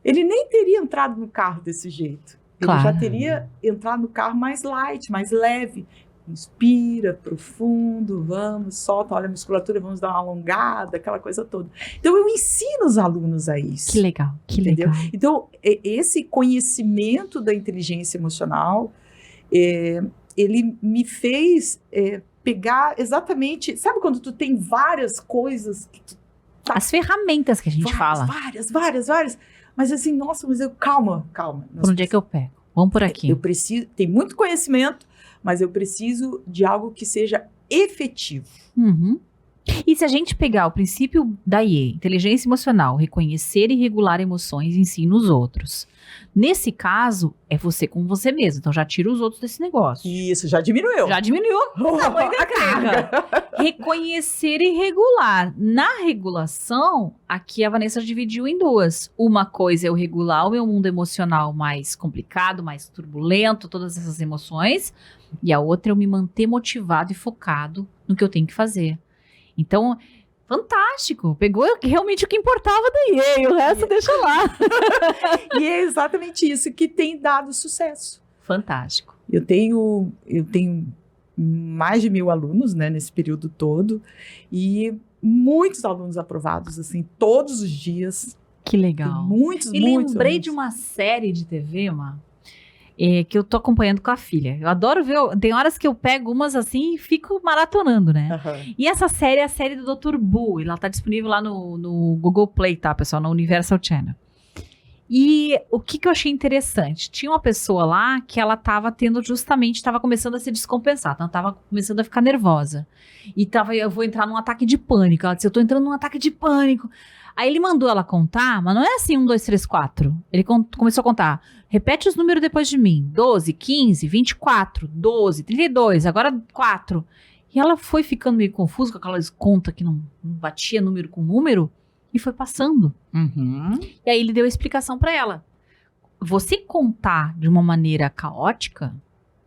ele nem teria entrado no carro desse jeito. Ele já teria entrado no carro mais light, mais leve. Inspira, profundo, vamos, solta, olha a musculatura, vamos dar uma alongada, aquela coisa toda. Então, eu ensino os alunos a isso. Que legal, que entendeu? legal. Então, esse conhecimento da inteligência emocional, ele me fez pegar exatamente... Sabe quando tu tem várias coisas... As ferramentas que a gente fala. Várias. Mas assim, nossa, mas calma. Por onde é que eu pego? Vamos por aqui. Eu preciso... Tem muito conhecimento, mas eu preciso de algo que seja efetivo. E se a gente pegar o princípio da IE, inteligência emocional, reconhecer e regular emoções em si e nos outros. Nesse caso, é você com você mesmo. Então, já tira os outros desse negócio. Isso, já diminuiu. Já diminuiu o tamanho da carga. Reconhecer e regular. Na regulação, aqui a Vanessa dividiu em duas. Uma coisa é eu regular o meu mundo emocional mais complicado, mais turbulento, todas essas emoções. E a outra é eu me manter motivado e focado no que eu tenho que fazer. Então, fantástico. Pegou realmente o que importava da IE e o resto deixa lá. E é exatamente isso que tem dado sucesso. Fantástico. Eu tenho mais de 1000 alunos, né, nesse período todo. E muitos alunos aprovados, assim, todos os dias. Que legal. Muitos, E muitos. lembrei alunos. de uma série de TV, que eu tô acompanhando com a filha. Eu adoro ver, tem horas que eu pego umas assim e fico maratonando, né? Aham. E essa série é a série do Dr. Boo. Ela tá disponível lá no Google Play, tá, pessoal? No Universal Channel. E o que eu achei interessante? Tinha uma pessoa lá que ela tava começando a se descompensar. Então, ela tava começando a ficar nervosa. E eu vou entrar num ataque de pânico. Ela disse, eu tô entrando num ataque de pânico. Aí ele mandou ela contar, mas não é assim 1, 2, 3, 4. Ele começou a contar. Repete os números depois de mim. 12, 15, 24, 12, 32, agora 4. E ela foi ficando meio confusa com aquelas contas que não batia número com número e foi passando. Uhum. E aí ele deu a explicação pra ela. Você contar de uma maneira caótica,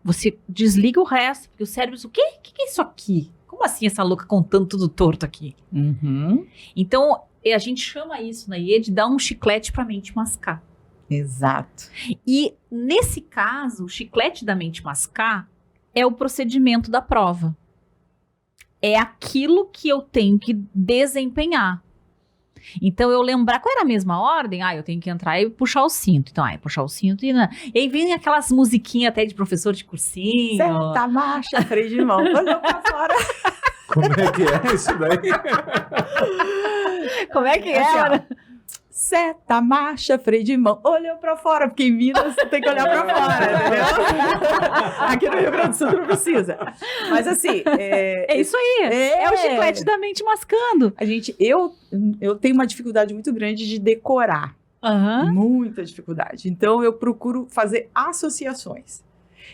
você desliga o resto, porque o cérebro diz, o quê? O que é isso aqui? Como assim essa louca contando tudo torto aqui? Uhum. Então, a gente chama isso na IE de dar um chiclete pra mente mascar. Exato. E, nesse caso, o chiclete da mente mascar é o procedimento da prova. É aquilo que eu tenho que desempenhar. Então, eu lembrar, qual era a mesma ordem? Eu tenho que entrar e puxar o cinto. Então, puxar o cinto e aí vem aquelas musiquinhas até de professor de cursinho. Senta a marcha, freio de mão. Olhou pra fora. Como é que é isso daí? Como é que Assim, era? Seta, marcha, freio de mão. Olhou pra fora, porque em Minas você tem que olhar pra fora, entendeu? Aqui no Rio Grande do Sul não precisa. Mas assim... É isso aí. É o chiclete da mente mascando. Eu tenho uma dificuldade muito grande de decorar. Aham. Muita dificuldade. Então, eu procuro fazer associações.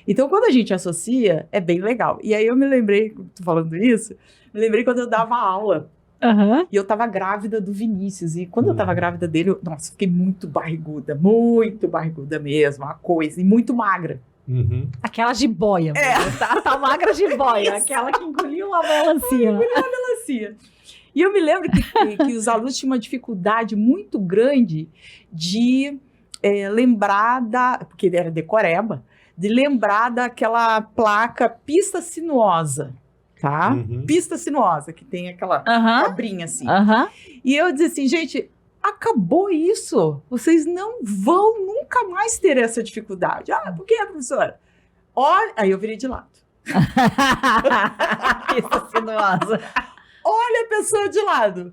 Então, quando a gente associa, é bem legal. E aí, eu me lembrei, tô falando isso, me lembrei quando eu dava aula. Aham. E eu tava grávida do Vinícius. E quando eu tava grávida dele, nossa, fiquei muito barriguda mesmo, uma coisa, e muito magra. Uhum. Aquela jiboia. Tá magra jiboia. Aquela que engoliu uma melancia. Melancia. E eu me lembro que os alunos tinham uma dificuldade muito grande de lembrar porque ele era decoreba, de lembrar daquela placa pista sinuosa, tá? Uhum. Pista sinuosa, que tem aquela cobrinha assim. Aham. E eu disse assim, gente, acabou isso. Vocês não vão nunca mais ter essa dificuldade. Por que, professora? Olha, aí eu virei de lado. Pista sinuosa. Olha a pessoa de lado.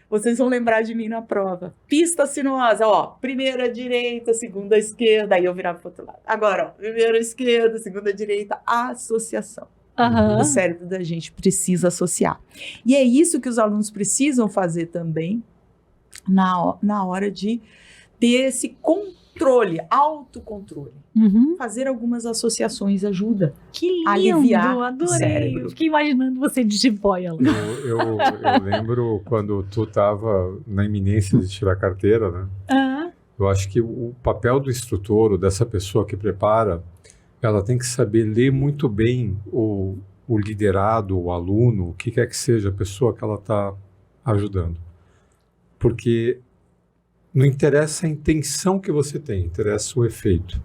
Vocês vão lembrar de mim na prova. Pista sinuosa, primeira direita, segunda esquerda. Aí eu virava pro outro lado. Agora, primeira esquerda, segunda direita, associação. Aham. O cérebro da gente precisa associar. E é isso que os alunos precisam fazer também na hora de ter esse controle, autocontrole. Uhum. Fazer algumas associações ajuda. Que lindo, Aliviar o adorei. cérebro. Fiquei imaginando você de jiboia. Eu lembro quando tu estava na iminência de tirar a carteira, né? Aham. Eu acho que o papel do instrutor, ou dessa pessoa que prepara, ela tem que saber ler muito bem o liderado, o aluno, o que quer que seja a pessoa que ela está ajudando. Porque não interessa a intenção que você tem, interessa o efeito.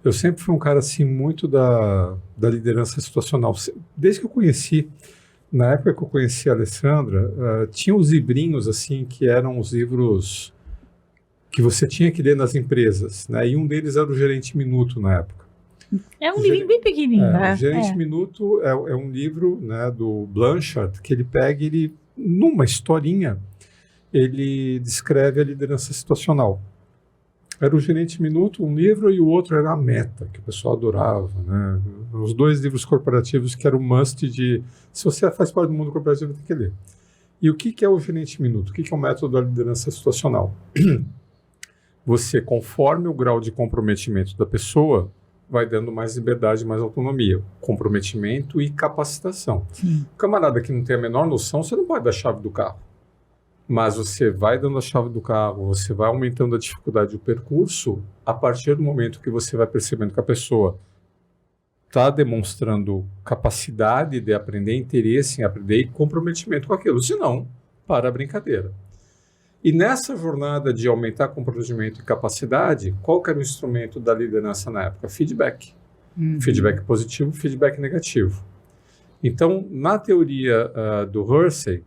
Eu sempre fui um cara assim muito da liderança situacional. Desde que eu conheci, na época que eu conheci a Alessandra, tinha os livrinhos assim que eram os livros que você tinha que ler nas empresas, né? E um deles era o Gerente Minuto na época. É um livrinho bem pequenininho, né? O Gerente Minuto é um livro, né, do Blanchard, que ele pega, numa historinha, ele descreve a liderança situacional. Era o Gerente Minuto, um livro, e o outro era a Meta, que o pessoal adorava, né? Os dois livros corporativos que era o must de... Se você faz parte do mundo corporativo, tem que ler. E o que é o Gerente Minuto? O que é o método da liderança situacional? Você, conforme o grau de comprometimento da pessoa, vai dando mais liberdade, mais autonomia, comprometimento e capacitação. Sim. O camarada que não tem a menor noção, você não pode dar a chave do carro. Mas você vai dando a chave do carro, você vai aumentando a dificuldade do percurso a partir do momento que você vai percebendo que a pessoa está demonstrando capacidade de aprender, interesse em aprender e comprometimento com aquilo. Senão, para a brincadeira. E nessa jornada de aumentar comprometimento e capacidade, qual que era o instrumento da liderança na época? Feedback. Uhum. Feedback positivo, feedback negativo. Então, na teoria do Hersey,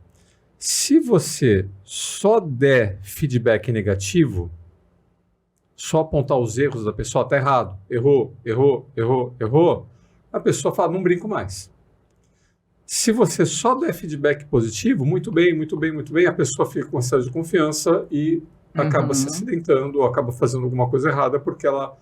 Se você só der feedback negativo, só apontar os erros da pessoa, tá errado, errou, a pessoa fala, não brinco mais. Se você só der feedback positivo, muito bem, a pessoa fica com excesso de confiança e acaba se acidentando ou acaba fazendo alguma coisa errada porque ela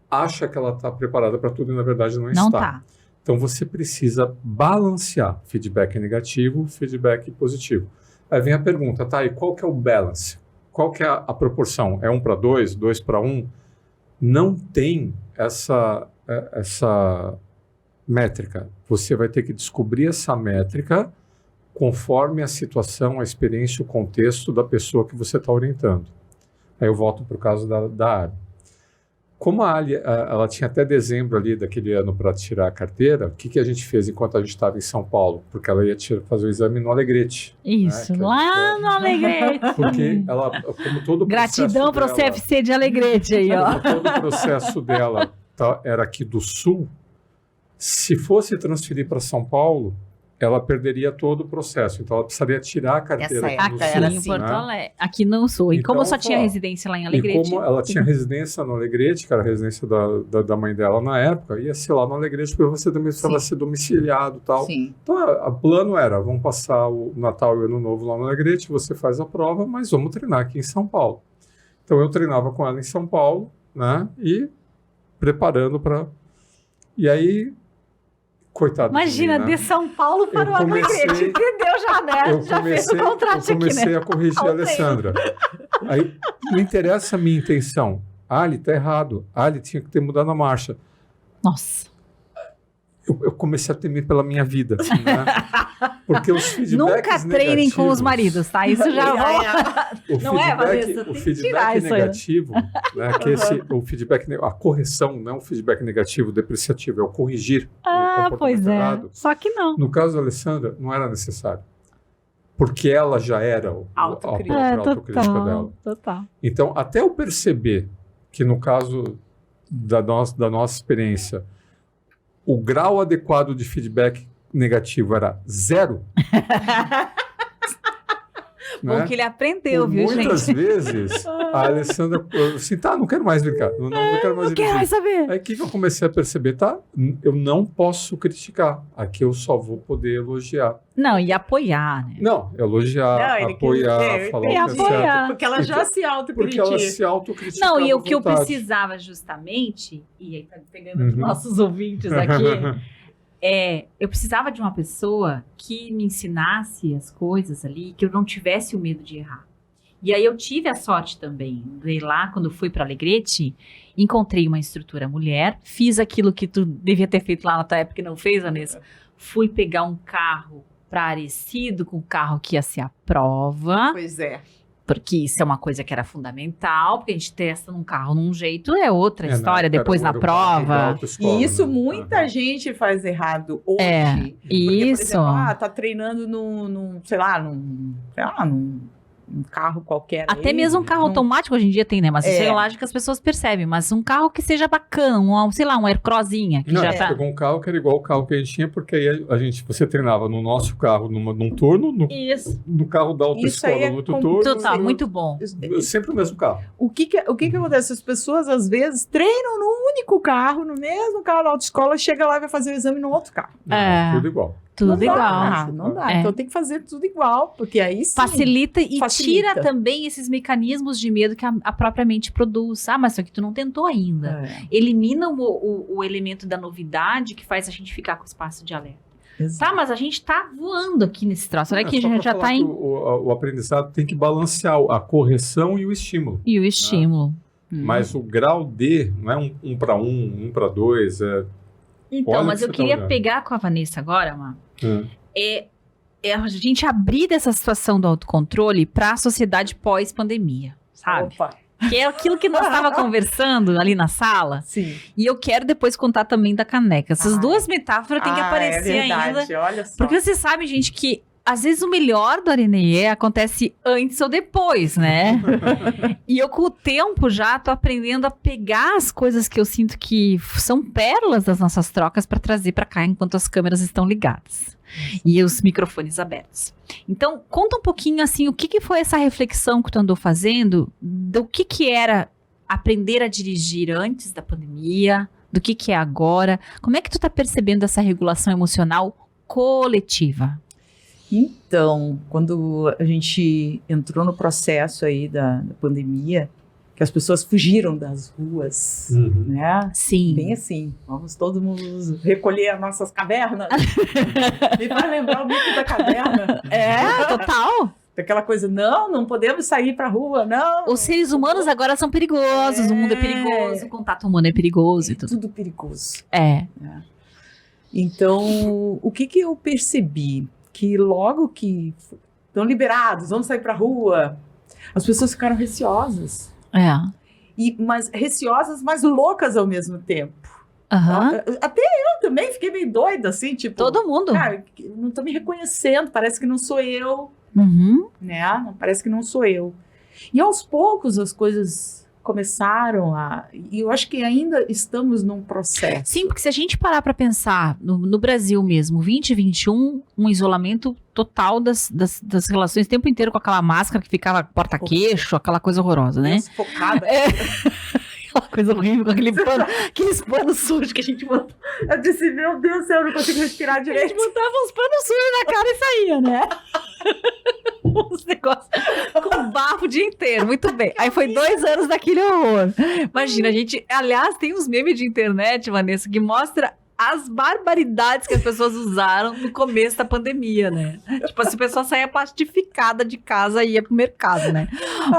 acha que ela está preparada para tudo e na verdade não está. Tá. Então você precisa balancear feedback negativo, feedback positivo. Aí vem a pergunta, tá, e qual que é o balance? Qual que é a proporção? É 1:2, 2:1? Não tem essa métrica. Você vai ter que descobrir essa métrica conforme a situação, a experiência, o contexto da pessoa que você está orientando. Aí eu volto para o caso da Ali. Como a Ali, ela tinha até dezembro ali daquele ano para tirar a carteira, o que a gente fez enquanto a gente estava em São Paulo? Porque ela ia fazer o exame no Alegrete. Isso, né? lá no Alegrete. Porque ela, como todo o processo Gratidão para o dela, CFC de Alegrete aí, ó. como todo o processo dela era aqui do Sul, se fosse transferir para São Paulo, ela perderia todo o processo. Então, ela precisaria tirar a carteira aqui no época Sul. era Em assim, Porto né? Alegre. Aqui não sou. E Então, como só tinha ó, residência lá em E Alegrete. como ela tinha residência no Alegrete, que era a residência da mãe dela na época, ia ser lá no Alegrete, porque você também precisava ser domiciliado e tal. Sim. Então, o plano era, vamos passar o Natal e o Ano Novo lá no Alegrete, você faz a prova, mas vamos treinar aqui em São Paulo. Então, eu treinava com ela em São Paulo, né? E preparando para... E aí... Coitado Imagina, de mim, né? de São Paulo para Eu o Alegrete. comecei- Entendeu já, né? Eu Já fez o contrato eu comecei aqui, né? a corrigir a Ao tempo. Alessandra. Aí, não interessa a minha intenção. Ali, tá errado. Ali, tinha que ter mudado a marcha. Nossa. Eu comecei a temer pela minha vida. Né? Porque os feedbacks Nunca treinem com os negativos- maridos, tá? Isso já vou... O Não é, Vanessa? feedback, Tem o que feedback tirar isso aí, né? negativo, né, que o feedback, a correção não é um feedback negativo, depreciativo, é o corrigir o Ah, comportamento pois é. errado. Só que não. No caso da Alessandra, não era necessário. Porque ela já era a Autocrítica. própria autocrítica dela. Total. Então, até eu perceber que no caso da nossa experiência, o grau adequado de feedback negativo era 0, Bom né? que ele aprendeu, Por viu, muitas gente? vezes, a Alessandra, assim, tá, não quero mais brincar, não quero mais Não quero brincar. mais saber. Aí o que eu comecei a perceber, tá? Eu não posso criticar, aqui eu só vou poder elogiar. Não, e apoiar, né? Não, elogiar, Não, ele apoiar, quer- falar ele o que é quer apoiar. certo. Porque ela já se Porque ela autocritica. se autocritica. Não, e à o que eu vontade. precisava justamente, e aí tá pegando os Uhum. nossos ouvintes aqui, eu precisava de uma pessoa que me ensinasse as coisas ali, que eu não tivesse o medo de errar. E aí eu tive a sorte também de ir lá, quando fui para Alegrete, encontrei uma instrutora mulher, fiz aquilo que tu devia ter feito lá na tua época e não fez, Vanessa. Fui pegar um carro parecido com o carro que ia ser a prova, Pois é. porque isso é uma coisa que era fundamental, porque a gente testa num carro num jeito, é outra história, depois na prova. E isso muita gente faz errado hoje. Porque, por Isso. exemplo, tá treinando num carro qualquer. Até aí, mesmo um carro num- automático hoje em dia tem, né? Mas isso É. é lógico que as pessoas percebem. Mas um carro que seja bacana, um Aircrossinha, que Não, já a gente tá... pegou um carro que era igual o carro que a gente tinha, porque aí você treinava no nosso carro num turno, Isso. no carro da Isso aí autoescola é no outro com- turno. Total, e muito bom. sempre o mesmo carro. O que acontece? As pessoas, às vezes, treinam no único carro, no mesmo carro da autoescola, chega lá e vai fazer o exame no outro carro. Não, É. Tudo igual. Tudo não igual. Dá, não dá. É. Então tem que fazer tudo igual, porque aí sim. Facilita e Facilita. tira também esses mecanismos de medo que a própria mente produz. Ah, mas só que tu não tentou ainda. É, Elimina o elemento da novidade que faz a gente ficar com espaço de alerta. exato. Tá, mas a gente tá voando aqui nesse troço. Olha que a só gente pra já falar tá que em... o aprendizado tem que balancear a correção e o estímulo. E o estímulo. Mas o grau D não é um para um para dois. Então, Olha mas que eu você tá queria olhando. pegar com a Vanessa agora, Má, é a gente abrir dessa situação do autocontrole para a sociedade pós-pandemia, sabe? Opa, Que é aquilo que nós estava conversando ali na sala. sim. E eu quero depois contar também da caneca. Essas Ah, duas metáforas têm que aparecer é verdade, ainda. olha só. Porque você sabe, gente, que às vezes o melhor do Areneie acontece antes ou depois, né? E eu com o tempo já tô aprendendo a pegar as coisas que eu sinto que são pérolas das nossas trocas para trazer para cá enquanto as câmeras estão ligadas e os microfones abertos. Então, conta um pouquinho assim, o que foi essa reflexão que tu andou fazendo, do que era aprender a dirigir antes da pandemia, do que é agora, como é que tu tá percebendo essa regulação emocional coletiva? Então, quando a gente entrou no processo aí da pandemia, que as pessoas fugiram das ruas, né? Sim. Bem assim, vamos todo mundo recolher as nossas cavernas. Me faz lembrar o mito da caverna. Total. Aquela coisa, não podemos sair pra rua, não. Os seres humanos agora são perigosos, o mundo é perigoso, o contato humano é perigoso e tudo. Tudo perigoso. Então, o que eu percebi? Que logo que estão liberados, vamos sair pra rua, as pessoas ficaram receosas. Mas receosas, mas loucas ao mesmo tempo. Até eu também fiquei meio doida, assim, tipo... Todo mundo. Cara, não tô me reconhecendo, parece que não sou eu. Né? Parece que não sou eu. E aos poucos as coisas começaram e eu acho que ainda estamos num processo. Sim, porque se a gente parar para pensar no Brasil mesmo, 2021, um isolamento total das relações o tempo inteiro com aquela máscara que ficava porta-queixo, aquela coisa horrorosa, né? Focada. Aquela coisa horrível, com aqueles panos sujos que a gente botava. Eu disse, meu Deus do céu, eu não consigo respirar direito. A gente botava uns panos sujos na cara e saía, né? Uns negócios com bafo o dia inteiro, muito bem. Aí foi 2 anos daquele horror. Imagina, a gente... Aliás, tem uns memes de internet, Vanessa, que mostra as barbaridades que as pessoas usaram no começo da pandemia, né? Tipo, assim, a pessoa saía plastificada de casa e ia pro mercado, né?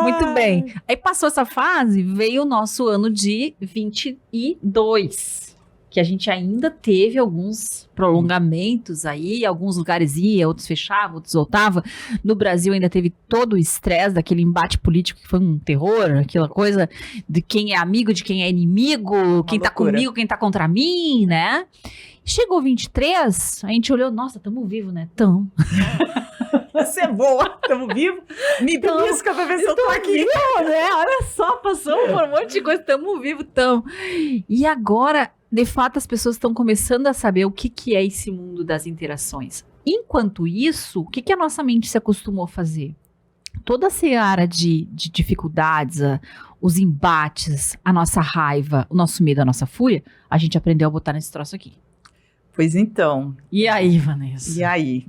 Muito bem. Aí passou essa fase, veio o nosso ano de 22, que a gente ainda teve alguns prolongamentos aí, alguns lugares ia, outros fechavam, outros voltavam. No Brasil ainda teve todo o estresse daquele embate político que foi um terror, aquela coisa de quem é amigo, de quem é inimigo, quem tá comigo, quem tá contra mim, né? Chegou 23, a gente olhou, nossa, tamo vivo, né? Tamo. Você é boa, tamo vivo. Me belisca pra ver se eu tô aqui. Vivo, né? Olha só, passou por um monte de coisa, tamo vivo, tamo. E agora... De fato, as pessoas estão começando a saber o que é esse mundo das interações. Enquanto isso, o que a nossa mente se acostumou a fazer? Toda a seara de dificuldades, os embates, a nossa raiva, o nosso medo, a nossa fúria, a gente aprendeu a botar nesse troço aqui. Pois então. E aí, Vanessa? E aí?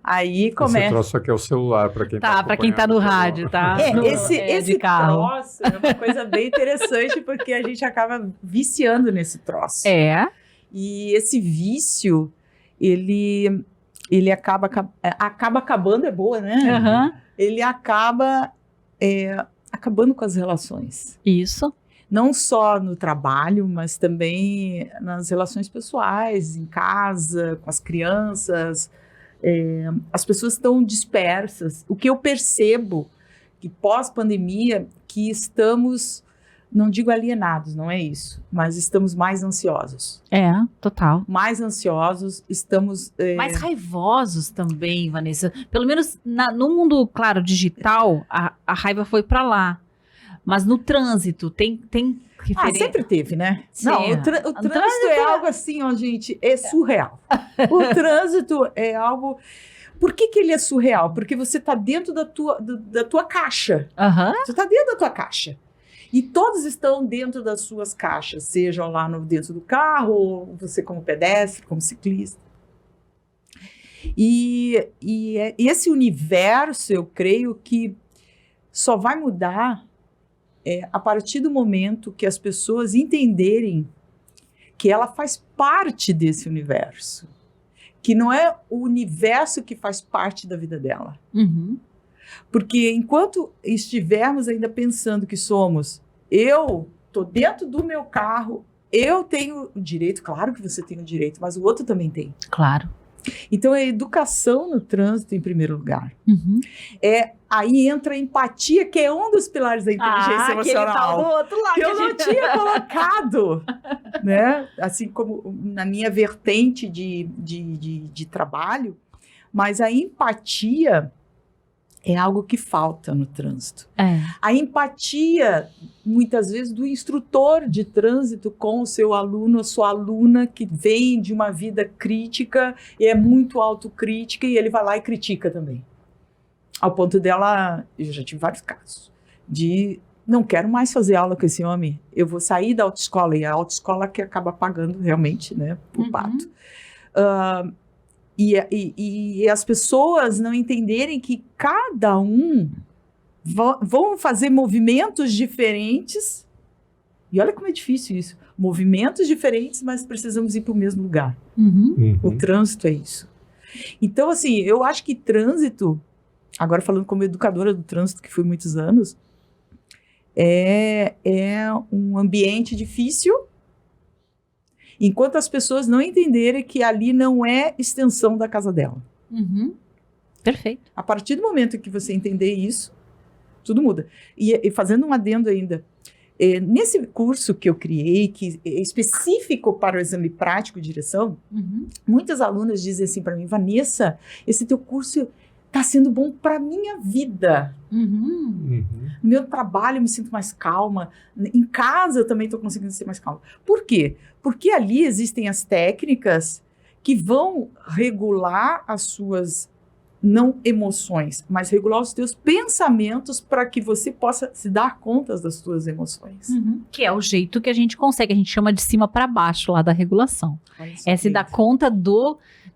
Aí começa... Esse troço aqui é o celular, para quem tá para quem tá no rádio, tá? Esse troço é uma coisa bem interessante, porque a gente acaba viciando nesse troço. E esse vício, ele acaba acabando, é boa, né? Ele acaba acabando com as relações. Isso. Não só no trabalho, mas também nas relações pessoais, em casa, com as crianças. As pessoas estão dispersas. O que eu percebo que pós-pandemia, que estamos, não digo alienados, não é isso, mas estamos mais ansiosos. Total. Mais ansiosos, estamos... Mais raivosos também, Vanessa. Pelo menos no mundo, claro, digital, a raiva foi para lá. Mas no trânsito, tem sempre teve, né? Sim, não, o trânsito é algo assim, ó, gente, é surreal. O trânsito é algo... Por que ele é surreal? Porque você está dentro da tua caixa. Você está dentro da tua caixa. E todos estão dentro das suas caixas, sejam lá dentro do carro, ou você como pedestre, como ciclista. E esse universo, eu creio que só vai mudar a partir do momento que as pessoas entenderem que ela faz parte desse universo. Que não é o universo que faz parte da vida dela. Porque enquanto estivermos ainda pensando que eu estou dentro do meu carro, eu tenho o direito, claro que você tem o direito, mas o outro também tem. Claro. Então, a educação no trânsito em primeiro lugar. Aí entra a empatia, que é um dos pilares da inteligência emocional. Do outro lado que eu não tinha colocado. Né? Assim como na minha vertente de trabalho, Mas a empatia é algo que falta no trânsito. A empatia, muitas vezes, do instrutor de trânsito com o seu aluno, a sua aluna, que vem de uma vida crítica e é muito autocrítica, e ele vai lá e critica também. Ao ponto dela, eu já tive vários casos, de não quero mais fazer aula com esse homem, eu vou sair da autoescola, e a autoescola que acaba pagando realmente, né, o pato. E as pessoas não entenderem que cada um vão fazer movimentos diferentes. E olha como é difícil isso. Movimentos diferentes, mas precisamos ir para o mesmo lugar. O trânsito é isso. Então, assim, eu acho que trânsito, agora falando como educadora do trânsito, que fui muitos anos, é um ambiente difícil, enquanto as pessoas não entenderem que ali não é extensão da casa dela. Perfeito. A partir do momento que você entender isso, tudo muda. E fazendo um adendo ainda, nesse curso que eu criei, que é específico para o exame prático de direção, muitas alunas dizem assim para mim, Vanessa, esse teu curso está sendo bom para a minha vida. No meu trabalho eu me sinto mais calma. Em casa eu também estou conseguindo ser mais calma. Por quê? Porque ali existem as técnicas que vão regular as suas, não emoções, mas regular os teus pensamentos para que você possa se dar conta das suas emoções. Que é o jeito que a gente consegue. A gente chama de cima para baixo lá da regulação. É se dar conta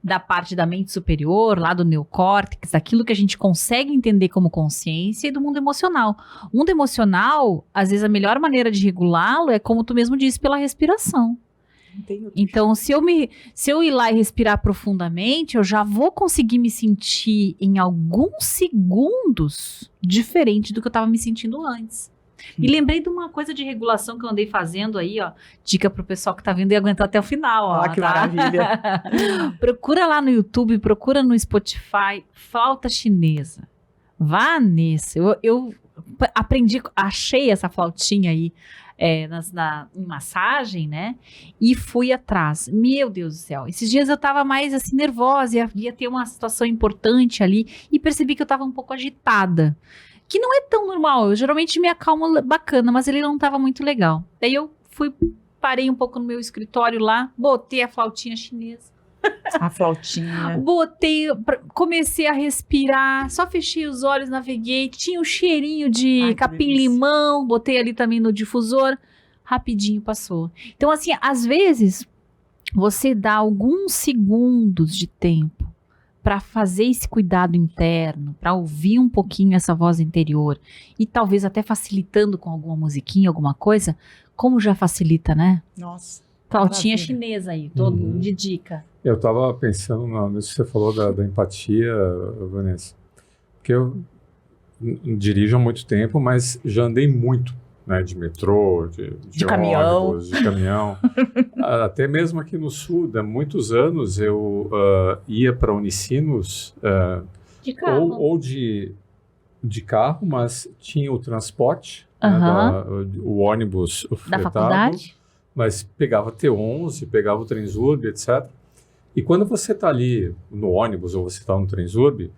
da parte da mente superior, lá do neocórtex, daquilo que a gente consegue entender como consciência, e do mundo emocional. O mundo emocional, às vezes a melhor maneira de regulá-lo é, como tu mesmo disse, pela respiração. Então, se eu ir lá e respirar profundamente, eu já vou conseguir me sentir em alguns segundos diferente do que eu estava me sentindo antes. E lembrei de uma coisa de regulação que eu andei fazendo aí, ó. Dica pro pessoal que tá vendo e aguentar até o final, ó. Que maravilha. Procura lá no YouTube, procura no Spotify, flauta chinesa. Vanessa, eu aprendi, achei essa flautinha aí em massagem, né? E fui atrás. Meu Deus do céu. Esses dias eu tava mais assim nervosa, ia ter uma situação importante ali e percebi que eu tava um pouco agitada. Que não é tão normal, eu geralmente me acalmo bacana, mas ele não estava muito legal. Daí eu parei um pouco no meu escritório lá, botei a flautinha chinesa. A flautinha. Comecei a respirar, só fechei os olhos, naveguei, tinha um cheirinho de capim-limão, botei ali também no difusor, rapidinho passou. Então assim, às vezes, você dá alguns segundos de tempo para fazer esse cuidado interno, para ouvir um pouquinho essa voz interior e talvez até facilitando com alguma musiquinha, alguma coisa, como já facilita, né? Nossa. Flautinha chinesa aí, todo de dica. Eu estava pensando nisso que você falou da empatia, Vanessa, porque eu dirijo há muito tempo, mas já andei muito, né, de metrô, de caminhão, ônibus, de caminhão. Até mesmo aqui no Sul, há muitos anos eu ia para Unicinos de carro. ou de carro, mas tinha o transporte, né, o ônibus da faculdade, mas pegava T11, pegava o Transurb, etc. E quando você está ali no ônibus ou você está no Transurb,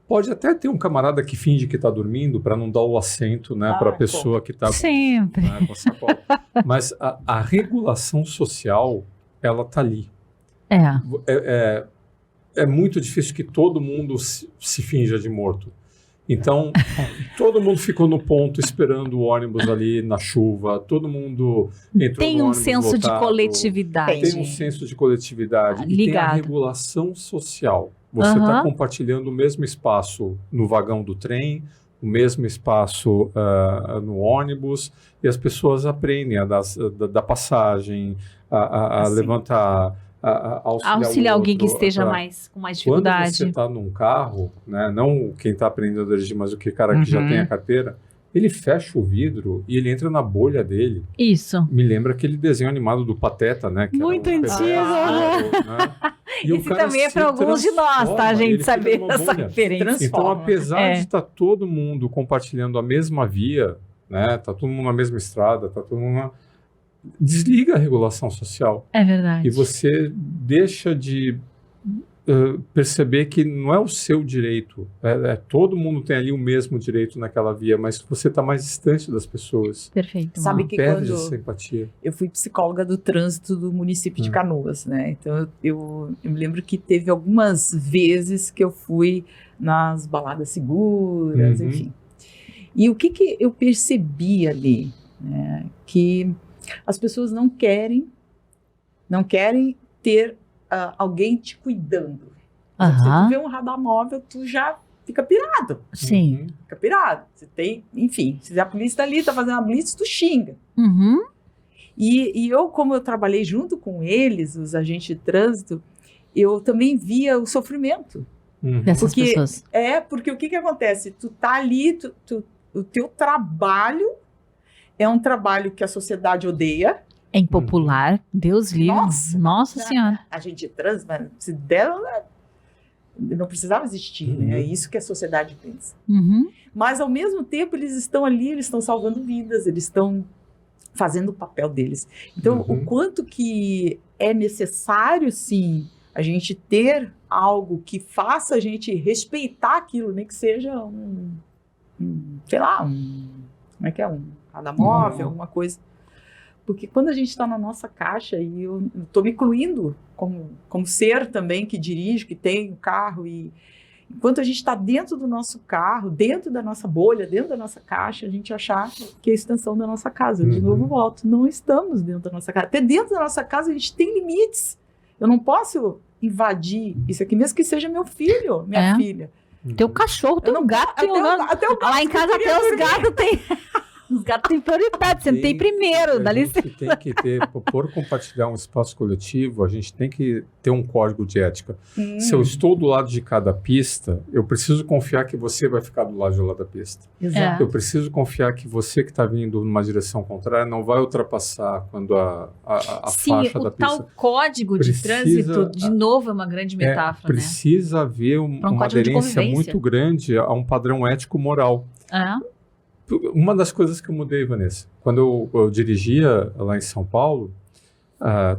pode até ter um camarada que finge que está dormindo para não dar o assento, né, para a pessoa que está com a sacola. Mas a regulação social, ela está ali. É muito difícil que todo mundo se finja de morto. Então, todo mundo ficou no ponto esperando o ônibus ali na chuva, todo mundo entrou tem no um ônibus senso lotado, de coletividade. Tem um senso de coletividade. E tem a regulação social. Você está compartilhando o mesmo espaço no vagão do trem, o mesmo espaço no ônibus, e as pessoas aprendem a dar passagem, a levantar, a auxiliar alguém que esteja com mais dificuldade. Quando você está num carro, né, não quem está aprendendo a dirigir, mas o cara que já tem a carteira, ele fecha o vidro e ele entra na bolha dele. Isso. Me lembra aquele desenho animado do Pateta, né? Que muito antigo. Né? E esse também é para alguns de nós, tá? A gente saber essa referência. Então, apesar de estar todo mundo compartilhando a mesma via, né? Tá todo mundo na mesma estrada, tá todo mundo desliga a regulação social. É verdade. E você deixa de perceber que não é o seu direito, todo mundo tem ali o mesmo direito naquela via, mas você está mais distante das pessoas. Perfeito. Sabe que Perde quando essa empatia. eu fui psicóloga do trânsito do município de Canoas, né? Então eu me lembro que teve algumas vezes que eu fui nas baladas seguras, enfim. E o que eu percebi ali, né? Que as pessoas não querem ter alguém te cuidando. Se tu vê um radar móvel, tu já fica pirado. Sim. Fica pirado. Você tem, enfim, se a polícia tá ali, tá fazendo uma blitz, tu xinga. E eu, como eu trabalhei junto com eles, os agentes de trânsito, eu também via o sofrimento. Dessas pessoas. Porque o que acontece? Tu tá ali, o teu trabalho é um trabalho que a sociedade odeia. É impopular, Deus livre. Nossa Senhora. A gente trans, se der, não precisava existir, né? É isso que a sociedade pensa. Mas, ao mesmo tempo, eles estão ali, eles estão salvando vidas, eles estão fazendo o papel deles. Então, o quanto que é necessário, sim, a gente ter algo que faça a gente respeitar aquilo, nem que seja sei lá, como é que é? Um radar móvel, alguma coisa. Porque quando a gente está na nossa caixa, e eu estou me incluindo como ser também que dirige, que tem o carro, e enquanto a gente está dentro do nosso carro, dentro da nossa bolha, dentro da nossa caixa, a gente achar que é a extensão da nossa casa. De novo volto, não estamos dentro da nossa casa. Até dentro da nossa casa a gente tem limites. Eu não posso invadir isso aqui, mesmo que seja meu filho, minha filha. Teu cachorro, teu gato, até o gato. Lá em casa até os gatos têm... Os gatos têm prioridade, você tem primeiro, dá licença. A gente tem que ter, por compartilhar um espaço coletivo, a gente tem que ter um código de ética. Se eu estou do lado de cada pista, eu preciso confiar que você vai ficar do lado de lá da pista. Exato. Eu preciso confiar que você que está vindo numa direção contrária não vai ultrapassar quando a faixa da pista... Sim, o tal código de trânsito, de novo, é uma grande metáfora, precisa haver uma aderência muito grande a um padrão ético-moral. Uma das coisas que eu mudei, Vanessa, quando eu dirigia lá em São Paulo,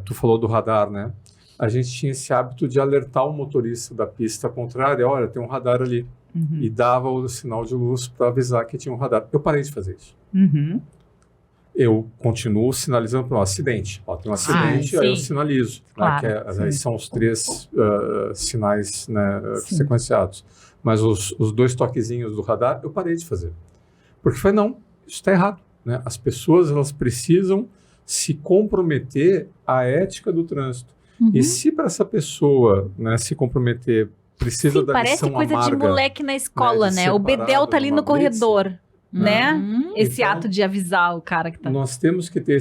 tu falou do radar, né? A gente tinha esse hábito de alertar o motorista da pista contrária, olha, tem um radar ali. E dava o sinal de luz para avisar que tinha um radar. Eu parei de fazer isso. Eu continuo sinalizando para um acidente. Tem um acidente, aí eu sinalizo. Claro, né, aí são os 3 sinais, né, sequenciados. Mas os 2 toquezinhos do radar, eu parei de fazer. Porque foi, não, isso está errado. Né? As pessoas, elas precisam se comprometer à ética do trânsito. E se para essa pessoa, né, se comprometer, precisa da lição amarga... Parece coisa de moleque na escola, né? O Bedel tá ali no corredor, né? Esse ato de avisar o cara que tá... Nós temos que ter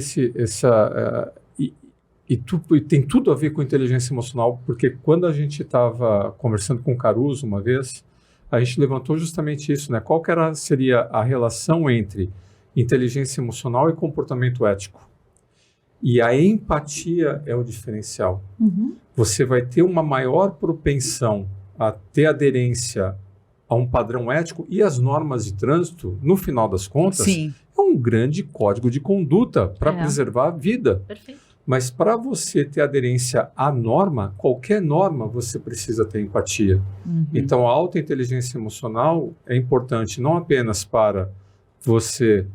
e tem tudo a ver com inteligência emocional, porque quando a gente estava conversando com o Caruso uma vez... a gente levantou justamente isso, né? Qual que seria a relação entre inteligência emocional e comportamento ético? E a empatia é o diferencial. Você vai ter uma maior propensão a ter aderência a um padrão ético e as normas de trânsito, no final das contas, é um grande código de conduta para preservar a vida. Perfeito. Mas para você ter aderência à norma, qualquer norma, você precisa ter empatia. Então, a alta inteligência emocional é importante não apenas para você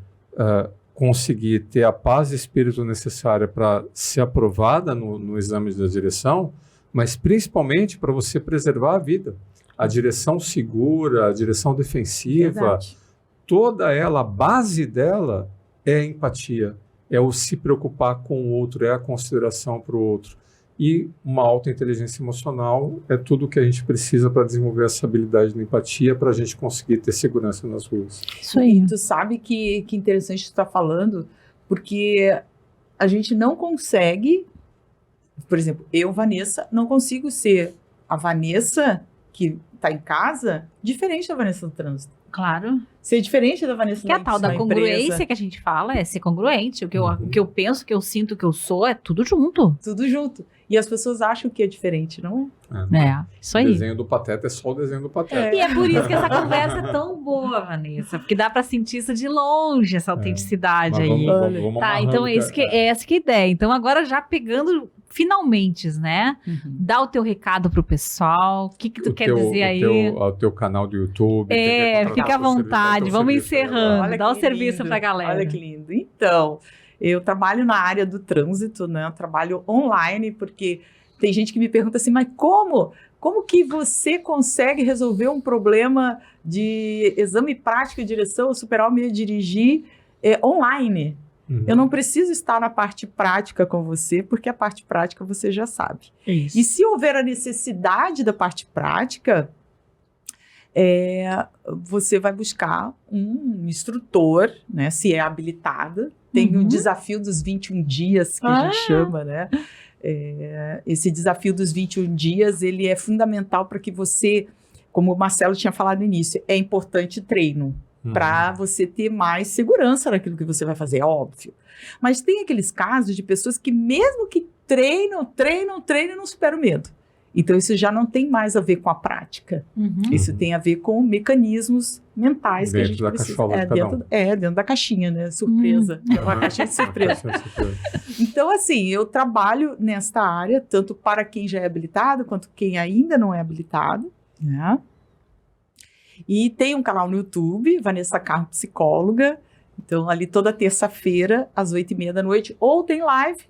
conseguir ter a paz de espírito necessária para ser aprovada no exame da direção, mas principalmente para você preservar a vida. A direção segura, a direção defensiva, toda ela, a base dela é a empatia. É o se preocupar com o outro, é a consideração para o outro. E uma alta inteligência emocional é tudo o que a gente precisa para desenvolver essa habilidade de empatia para a gente conseguir ter segurança nas ruas. Isso aí. E tu sabe que interessante tu estar falando, porque a gente não consegue, por exemplo, eu, Vanessa, não consigo ser a Vanessa que está em casa diferente da Vanessa no trânsito. Claro. Ser diferente da Vanessa que é a tal da congruência que a gente fala, é ser congruente. O que eu penso, o que eu sinto, o que eu sou, é tudo junto. Tudo junto. E as pessoas acham que é diferente, não é? Isso aí. O desenho do Pateta é só o desenho do Pateta. E é por isso que essa conversa é tão boa, Vanessa. Porque dá pra sentir isso de longe, essa autenticidade aí. Vamos tá, então essa que é a ideia. Então agora já pegando finalmente, né? Dá o teu recado pro pessoal. O que tu quer dizer aí? O teu canal do YouTube. Fica à vontade. Vamos encerrando. Dá o serviço pra galera. Olha que lindo. Então, eu trabalho na área do trânsito, né? Eu trabalho online, porque tem gente que me pergunta assim, mas como? Como que você consegue resolver um problema de exame prático de direção, superar o medo de dirigir online? Eu não preciso estar na parte prática com você, porque a parte prática você já sabe. Isso. E se houver a necessidade da parte prática, você vai buscar um instrutor, né? Se é habilitada. Tem o desafio dos 21 dias, que a gente chama, né? Esse desafio dos 21 dias, ele é fundamental para que você, como o Marcelo tinha falado no início, é importante treino para você ter mais segurança naquilo que você vai fazer, é óbvio. Mas tem aqueles casos de pessoas que mesmo que treinam, não superam o medo. Então isso já não tem mais a ver com a prática. Isso tem a ver com mecanismos mentais que a gente precisa. Dentro da caixinha, né? Surpresa. Uma caixinha de surpresa. Então, assim, eu trabalho nesta área, tanto para quem já é habilitado, quanto quem ainda não é habilitado, né? E tem um canal no YouTube, Vanessa Carmo Psicóloga. Então, ali toda terça-feira, às 8h30 da noite, ou tem live.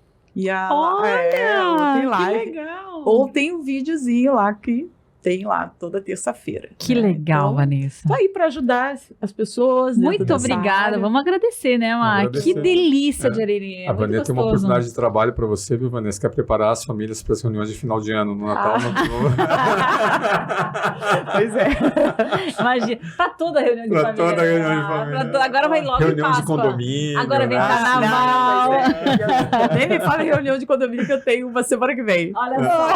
Ou tem live. Que legal! Ou tem um videozinho lá que tem lá toda terça-feira. Que legal, Vanessa. Tô aí para ajudar as pessoas. Muito obrigada. Vamos agradecer, né, Mar? Que delícia de Areirinha. A Vanessa tem uma oportunidade de trabalho para você, viu, Vanessa? Quer preparar as famílias para as reuniões de final de ano, no Natal. Pois é. Imagina, para toda reunião de família. Para toda reunião de família. Agora vai logo reunião de condomínio. Agora vem carnaval. Nem me fala em reunião de condomínio que eu tenho uma semana que vem. Olha só.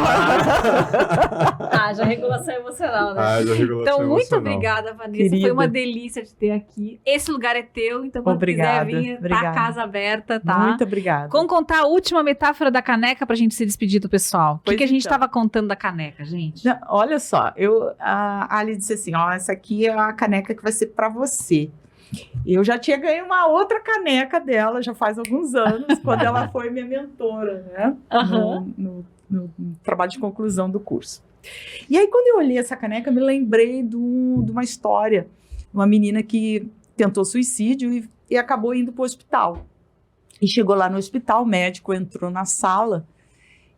Já regulação emocional, né? Então, muito obrigada, Vanessa. Querida. Foi uma delícia te ter aqui. Esse lugar é teu, então quando quiser vir, tá a casa aberta, tá? Muito obrigada. Vamos contar a última metáfora da caneca pra gente se despedir do pessoal. O que a gente estava contando da caneca, gente? Não, olha só, a Ali disse assim, essa aqui é a caneca que vai ser pra você. Eu já tinha ganho uma outra caneca dela, já faz alguns anos, quando ela foi minha mentora, né? No trabalho de conclusão do curso. E aí, quando eu olhei essa caneca, eu me lembrei de uma história. Uma menina que tentou suicídio e acabou indo para o hospital. E chegou lá no hospital, o médico entrou na sala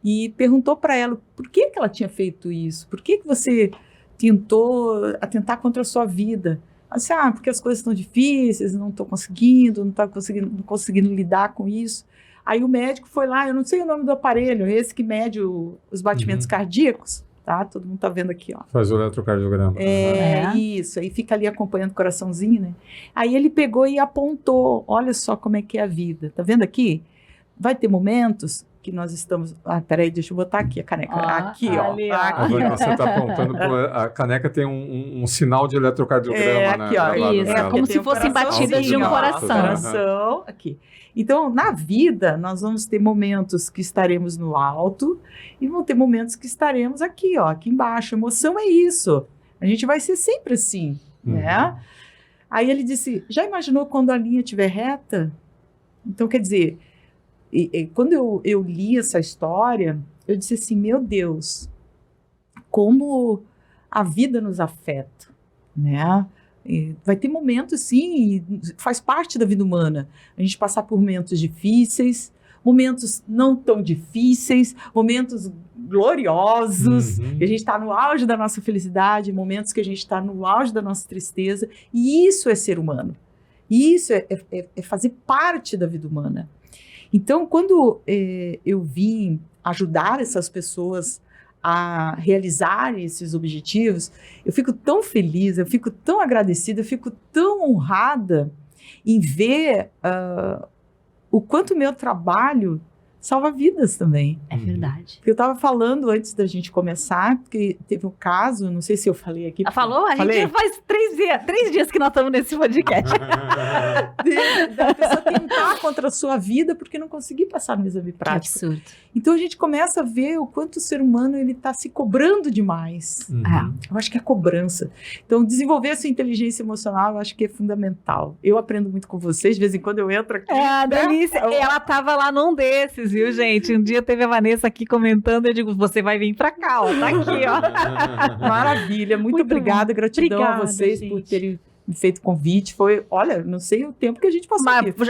e perguntou para ela por que ela tinha feito isso. Por que você tentou atentar contra a sua vida? Ela disse, porque as coisas estão difíceis, não estou conseguindo, não conseguindo lidar com isso. Aí o médico foi lá, eu não sei o nome do aparelho, esse que mede os batimentos cardíacos. Tá? Todo mundo tá vendo aqui, ó. Faz o eletrocardiograma. Isso. Aí fica ali acompanhando o coraçãozinho, né? Aí ele pegou e apontou. Olha só como é que é a vida. Tá vendo aqui? Vai ter momentos que nós estamos... peraí, deixa eu botar aqui a caneca. Aqui, ó. Ali, aqui. Você tá apontando a caneca tem um sinal de eletrocardiograma, aqui, ó. Isso, como se fossem batidas de um coração. Aqui. Então, na vida, nós vamos ter momentos que estaremos no alto e vão ter momentos que estaremos aqui, ó, aqui embaixo. Emoção é isso. A gente vai ser sempre assim, né? Aí ele disse, já imaginou quando a linha estiver reta? Então, quer dizer, quando eu li essa história, eu disse assim, meu Deus, como a vida nos afeta, né? Vai ter momentos, sim, faz parte da vida humana, a gente passar por momentos difíceis, momentos não tão difíceis, momentos gloriosos, que a gente está no auge da nossa felicidade, momentos que a gente está no auge da nossa tristeza, e isso é ser humano, isso é fazer parte da vida humana. Então, quando eu vim ajudar essas pessoas a realizar esses objetivos, eu fico tão feliz, eu fico tão agradecida, eu fico tão honrada em ver o quanto o meu trabalho salva vidas também. É verdade. Eu estava falando antes da gente começar, porque teve um caso, não sei se eu falei aqui. Falou? A gente faz 3 dias que nós estamos nesse podcast. Da pessoa tentar contra a sua vida porque não conseguir passar no exame prático. Que absurdo. Então a gente começa a ver o quanto o ser humano ele está se cobrando demais. Eu acho que é a cobrança. Então desenvolver essa inteligência emocional eu acho que é fundamental. Eu aprendo muito com vocês, de vez em quando eu entro aqui. A delícia. Ela estava lá num desses, viu, gente? Um dia teve a Vanessa aqui comentando, eu digo, você vai vir pra cá, ó, tá aqui, ó. Maravilha, muito obrigada, gratidão Obrigada, a vocês por terem me feito convite. Foi, olha, não sei o tempo que a gente passou Mas aqui.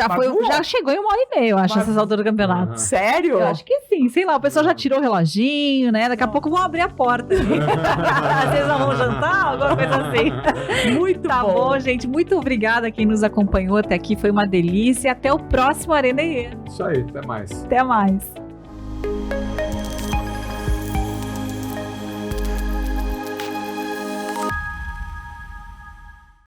já chegou em 1h30, eu acho, Mas- essas alturas do campeonato. Sério? Eu acho que sim, sei lá, o pessoal já tirou o reloginho, né? Daqui a pouco vão abrir a porta. Às vezes vão jantar, alguma coisa assim. Muito Tá bom, gente. Muito obrigada a quem nos acompanhou até aqui. Foi uma delícia. Até o próximo Arena IE. Isso aí, até mais. Até mais.